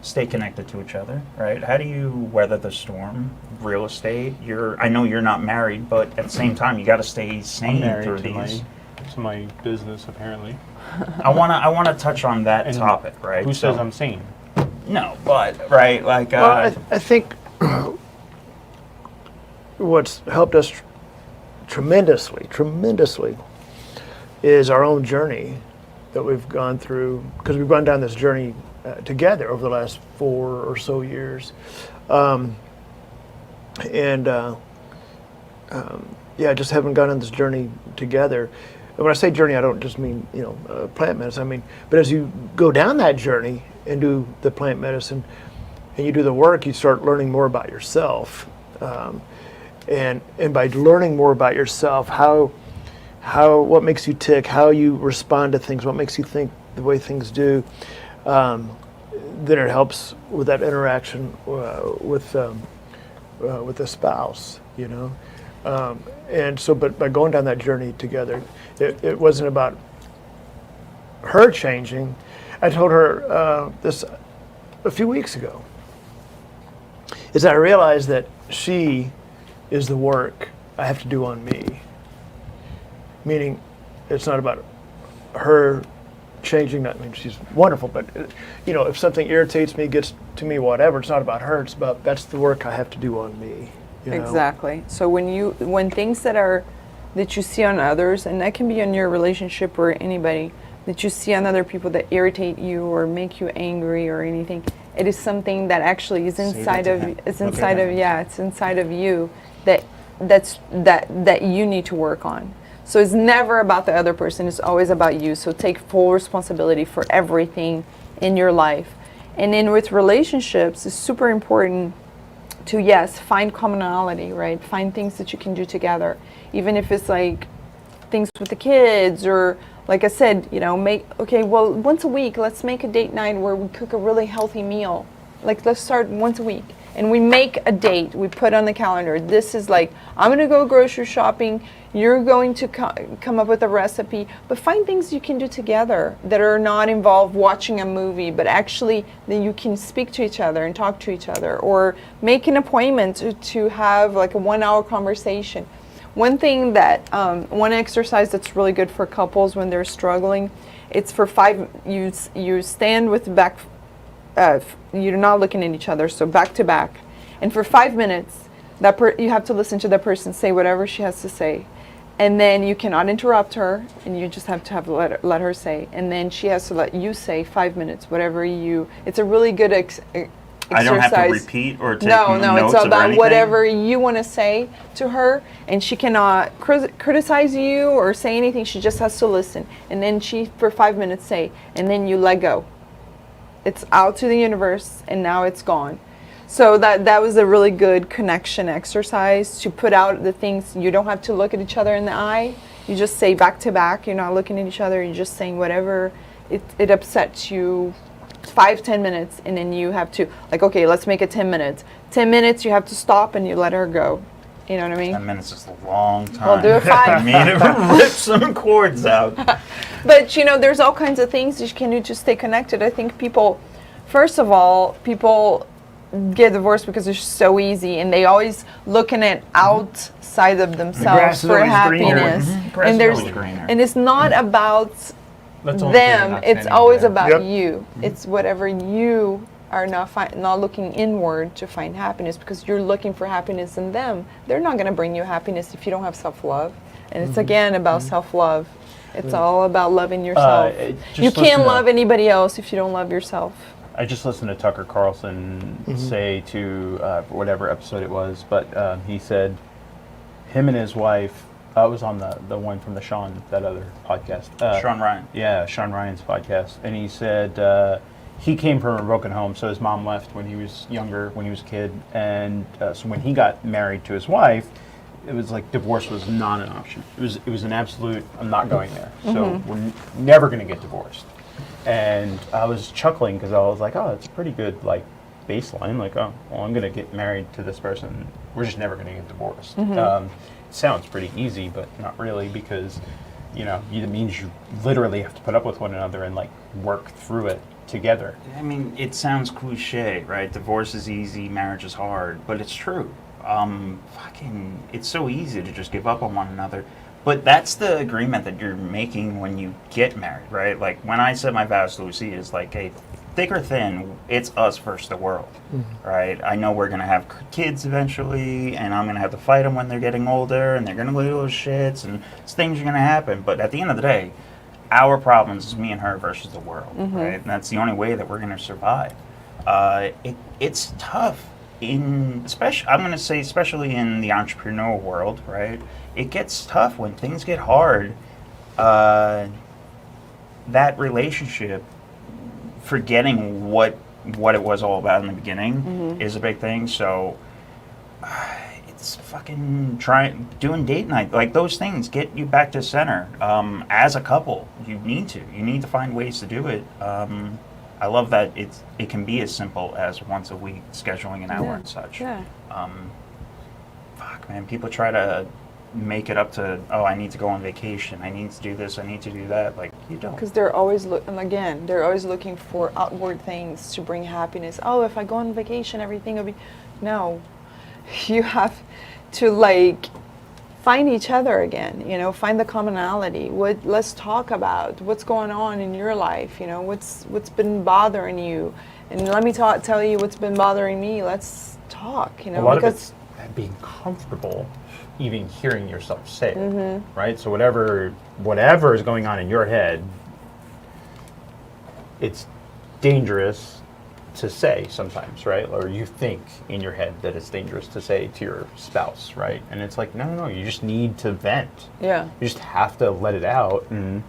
stay connected to each other, right? How do you weather the storm? Real estate, I know you're not married, but at the same time, you got to stay sane through these. To my business, apparently. I wanna touch on that And topic, right? Who says I'm sane? No, but right, like. Well, I think what's helped us tremendously is our own journey that we've gone through, because we've gone down this journey together over the last 4 or so years. Just having gone on this journey together. And when I say journey, I don't just mean, plant medicine. I mean, but as you go down that journey and do the plant medicine and you do the work, you start learning more about yourself. And by learning more about yourself, what makes you tick, how you respond to things, what makes you think the way things do, then it helps with that interaction with the spouse, and so, but by going down that journey together, it wasn't about her changing. I told her this a few weeks ago, is I realized that she is the work I have to do on me. Meaning, it's not about her changing. I mean, she's wonderful, but if something irritates me, gets to me, whatever, it's not about her. It's about, that's the work I have to do on me. Exactly. So when things that you see on others, and that can be in your relationship or anybody, that you see on other people that irritate you or make you angry or anything, it is something that actually is inside of you that you need to work on. So it's never about the other person, it's always about you. So take full responsibility for everything in your life. And then with relationships, it's super important to, yes, find commonality, right? Find things that you can do together. Even if it's like things with the kids, or like I said, once a week, let's make a date night where we cook a really healthy meal. Like, let's start once a week. And we make a date, we put on the calendar. This is like, I'm gonna go grocery shopping, you're going to come up with a recipe, but find things you can do together that are not involved watching a movie, but actually that you can speak to each other and talk to each other, or make an appointment to have like a 1-hour conversation. One thing that, one exercise that's really good for couples when they're struggling, it's for you stand with the back, you're not looking at each other, so back to back. And for 5 minutes, you have to listen to that person say whatever she has to say. And then you cannot interrupt her, and you just have to let her say. And then she has to let you say 5 minutes, it's a really good exercise. I don't have to repeat or take No, notes it's of about anything? whatever you want to say to her, and she cannot criticize you or say anything. She just has to listen. And then she, for 5 minutes, say, and then you let go. It's out to the universe, and now it's gone. So that was a really good connection exercise to put out the things. You don't have to look at each other in the eye. You just say back to back. You're not looking at each other. You're just saying whatever it upsets you. 5-10 minutes, and then you have to, like, okay, let's make it 10 minutes. 10 minutes, you have to stop and you let her go. You know what I mean? 10 minutes is a long time. We'll do it 5. I mean, it rips some cords out. But there's all kinds of things you can do to stay connected. I think people get divorced because it's so easy, and they always looking at outside of themselves for happiness. And it's not about them. It's always about you. It's whatever you are not looking inward to find happiness, because you're looking for happiness in them. They're not going to bring you happiness if you don't have self-love. And it's again about self-love. It's all about loving yourself. You can't love anybody else if you don't love yourself. I just listened to Tucker Carlson say to whatever episode it was, but he said him and his wife I was on the one from the Sean, that other podcast. Sean Ryan. Yeah, Sean Ryan's podcast. And he said he came from a broken home, so his mom left when he was younger, when he was a kid. And so when he got married to his wife, it was like divorce was not an option. It was an absolute, I'm not going there. So we're never going to get divorced. And I was chuckling because I was like, oh, it's a pretty good like baseline. Like, oh, well, I'm going to get married to this person. We're just never going to get divorced. It sounds pretty easy, but not really, because it means you literally have to put up with one another and like work through it together. I mean, it sounds cliche, right? Divorce is easy, marriage is hard, but it's true. It's so easy to just give up on one another. But that's the agreement that you're making when you get married, right? Like when I said my vows to Lucy, is like, hey, thick or thin, it's us versus the world, right? I know we're gonna have kids eventually, and I'm gonna have to fight them when they're getting older, and they're gonna do those shits, and things are gonna happen. But at the end of the day, our problems is me and her versus the world, right? And that's the only way that we're gonna survive. It's tough. Especially in the entrepreneurial world, right? It gets tough when things get hard. That relationship, forgetting what it was all about in the beginning, is a big thing. So it's fucking doing date night, like those things get you back to center. As a couple, you need to find ways to do it. I love that it can be as simple as once a week scheduling an hour and such. Yeah. Fuck, man, people try to make it up to, oh, I need to go on vacation, I need to do this, I need to do that. Like, you don't. Because they're always they're always looking for outward things to bring happiness. Oh, if I go on vacation, everything will be. No, you have to like find each other again. Find the commonality. Let's talk about what's going on in your life. What's been bothering you, and let me tell you what's been bothering me. Let's talk. A lot of it's being comfortable even hearing yourself say it, right? So whatever is going on in your head, it's dangerous to say sometimes, right? Or you think in your head that it's dangerous to say to your spouse, right? And it's like, no, you just need to vent. Yeah. You just have to let it out, and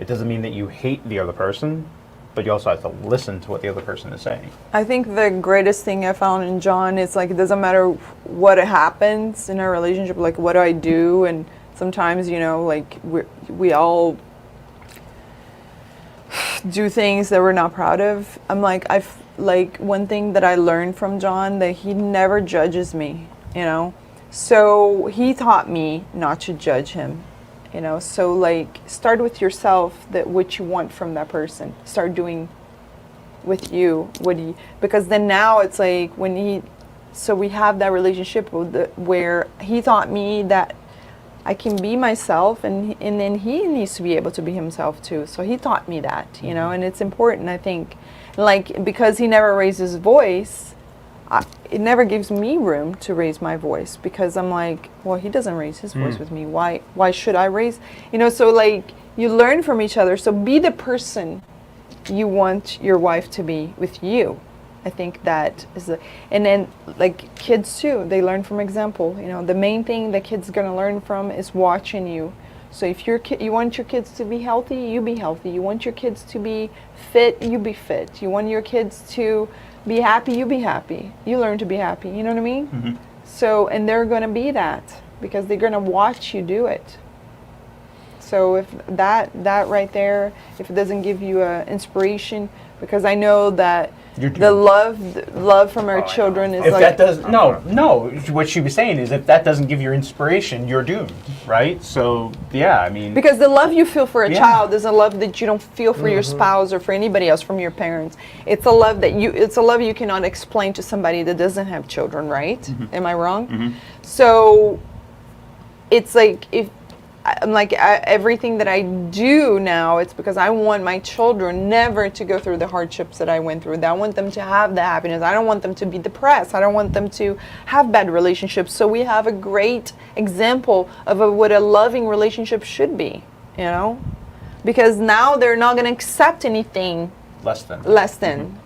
it doesn't mean that you hate the other person, but you also have to listen to what the other person is saying. I think the greatest thing I found in John is like, it doesn't matter what happens in our relationship, like what do I do? And sometimes, like we all do things that we're not proud of. I'm like, one thing that I learned from John, that he never judges me, So he taught me not to judge him. So like, start with yourself, that what you want from that person. Start doing with you because then now it's like so we have that relationship where he taught me that I can be myself, and then he needs to be able to be himself too. So he taught me that, and it's important, I think, like, because he never raised his voice. It never gives me room to raise my voice, because I'm like, well, he doesn't raise his voice with me. Why should I raise? So like, you learn from each other. So be the person you want your wife to be with you. I think that is and then like kids too, they learn from example. The main thing that kids are gonna learn from is watching you. So if you want your kids to be healthy, you be healthy. You want your kids to be fit, you be fit. You want your kids to be happy, you be happy. You learn to be happy, you know what I mean? So, and they're gonna be that, because they're gonna watch you do it. So if that right there, if it doesn't give you inspiration, because I know that the love from our children is if like... that does no, what she was saying is, if that doesn't give you inspiration, you're doomed, right? So yeah, I mean, because the love you feel for a child is a love that you don't feel for your spouse or for anybody else, from your parents. It's a love you cannot explain to somebody that doesn't have children, right? Am I wrong? So it's like, if I'm like, everything that I do now, it's because I want my children never to go through the hardships that I went through. I want them to have the happiness. I don't want them to be depressed. I don't want them to have bad relationships. So we have a great example of what a loving relationship should be, because now they're not going to accept anything less than.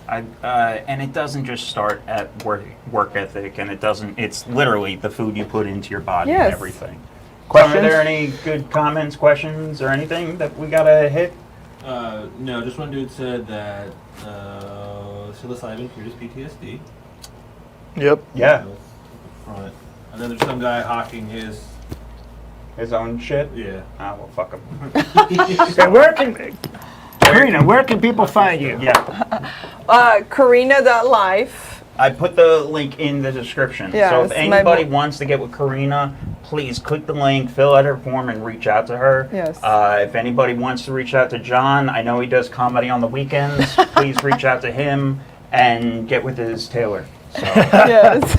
And it doesn't just start at work ethic, and it's literally the food you put into your body and Yes. everything. Questions? Are there any good comments, questions, or anything that we gotta hit? No, just one dude said that psilocybin cures PTSD. Yep. Yeah. Front. And then there's some guy hawking his. His own shit? Yeah. Ah, well, fuck him. Okay, Karina, where can people find you? Yeah. Karina.life. I put the link in the description. Yes, So if my anybody book. wants to get with Karina, please click the link, fill out her form, and reach out to her. Yes. If anybody wants to reach out to John, I know he does comedy on the weekends. Please reach out to him and get with his tailor. So, Yes.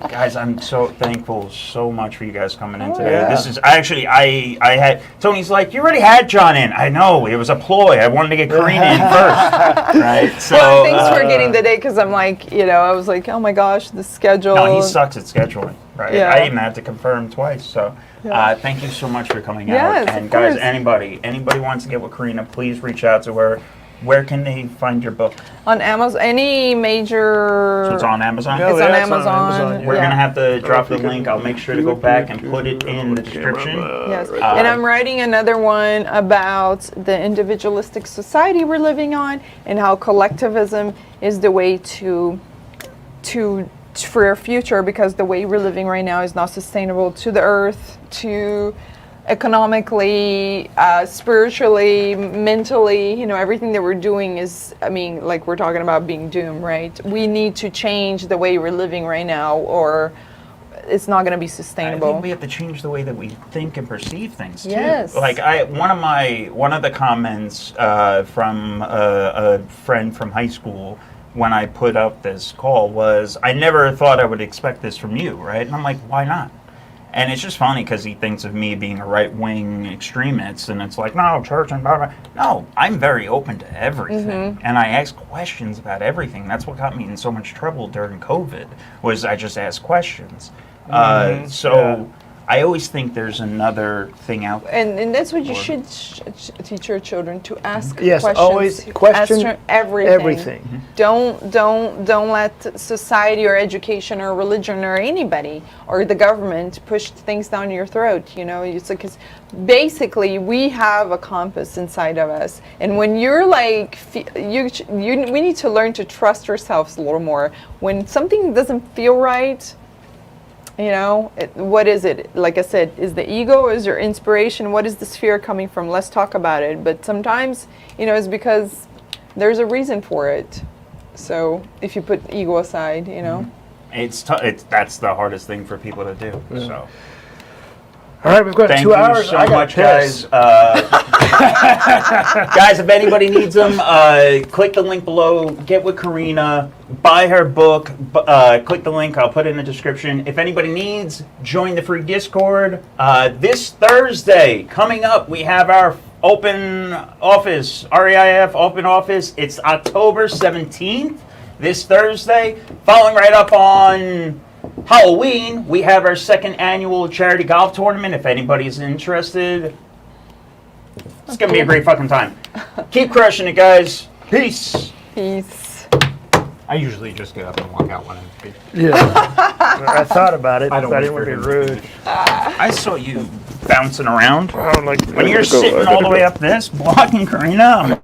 guys, I'm so thankful so much for you guys coming in today. yeah. This is actually I had Tony's like, you already had John in. I know, it was a ploy. I wanted to get Karina in first, right? So Well, thanks for getting the day because I'm like, I was like, oh my gosh, the schedule. no, he sucks at scheduling, right? Yeah. I even had to confirm twice. So thank you so much for coming Yes, out. of And guys, course. anybody wants to get with Karina, please reach out to her. Where can they find your book? On Amazon, any major. So it's on Amazon? Yeah. It's Oh, on yeah, it's on Amazon. Amazon, yeah. We're yeah. going to have to drop the if you link. can- I'll make sure to go back and put it in the description. Yes, and I'm writing another one about the individualistic society we're living on and how collectivism is the way to for our future, because the way we're living right now is not sustainable to the earth, to economically, spiritually, mentally. Everything that we're doing is, like we're talking about being doomed, right? We need to change the way we're living right now, or it's not going to be I sustainable. think we have to change the way that we think and perceive things too. Yes. Like one of the comments from a friend from high school when I put up this call was, I never thought I would expect this from you, right? And I'm like, why not? And it's just funny because he thinks of me being a right-wing extremist, and it's like, no, church and blah, blah. No, I'm very open to everything, and I ask questions about everything. That's what got me in so much trouble during COVID, was I just asked questions. So I always think there's another thing out there. And that's what you Or- should teach your children, to ask Yes, questions. always question Ask them everything. everything. Don't let society or education or religion or anybody or the government push things down your throat. It's like, 'cause basically we have a compass inside of us, and when you're like, we need to learn to trust ourselves a little more. When something doesn't feel right. What is it? Like I said, is the ego, is your inspiration? What is the sphere coming from? Let's talk about it. But sometimes, it's because there's a reason for it. So if you put ego aside, That's the hardest thing for people to do. So All right, we've got thank 2 you hours. so I got much, guys. pissed. Guys, if anybody needs them, click the link below. Get with Karina. Buy her book. Click the link. I'll put it in the description. If anybody needs, join the free Discord. This Thursday, coming up, we have our open office, REIF open office. It's October 17th, this Thursday. Following right up on Halloween, we have our second annual charity golf tournament. If anybody's interested, it's going to be a great fucking time. Keep crushing it, guys. Peace. peace. I usually just get up and walk out when I'm free. Yeah. I thought about it, I but don't I wait didn't want for to be him to rude. I saw you bouncing around. I'm like, When you're sitting all the way up this, blocking Karina,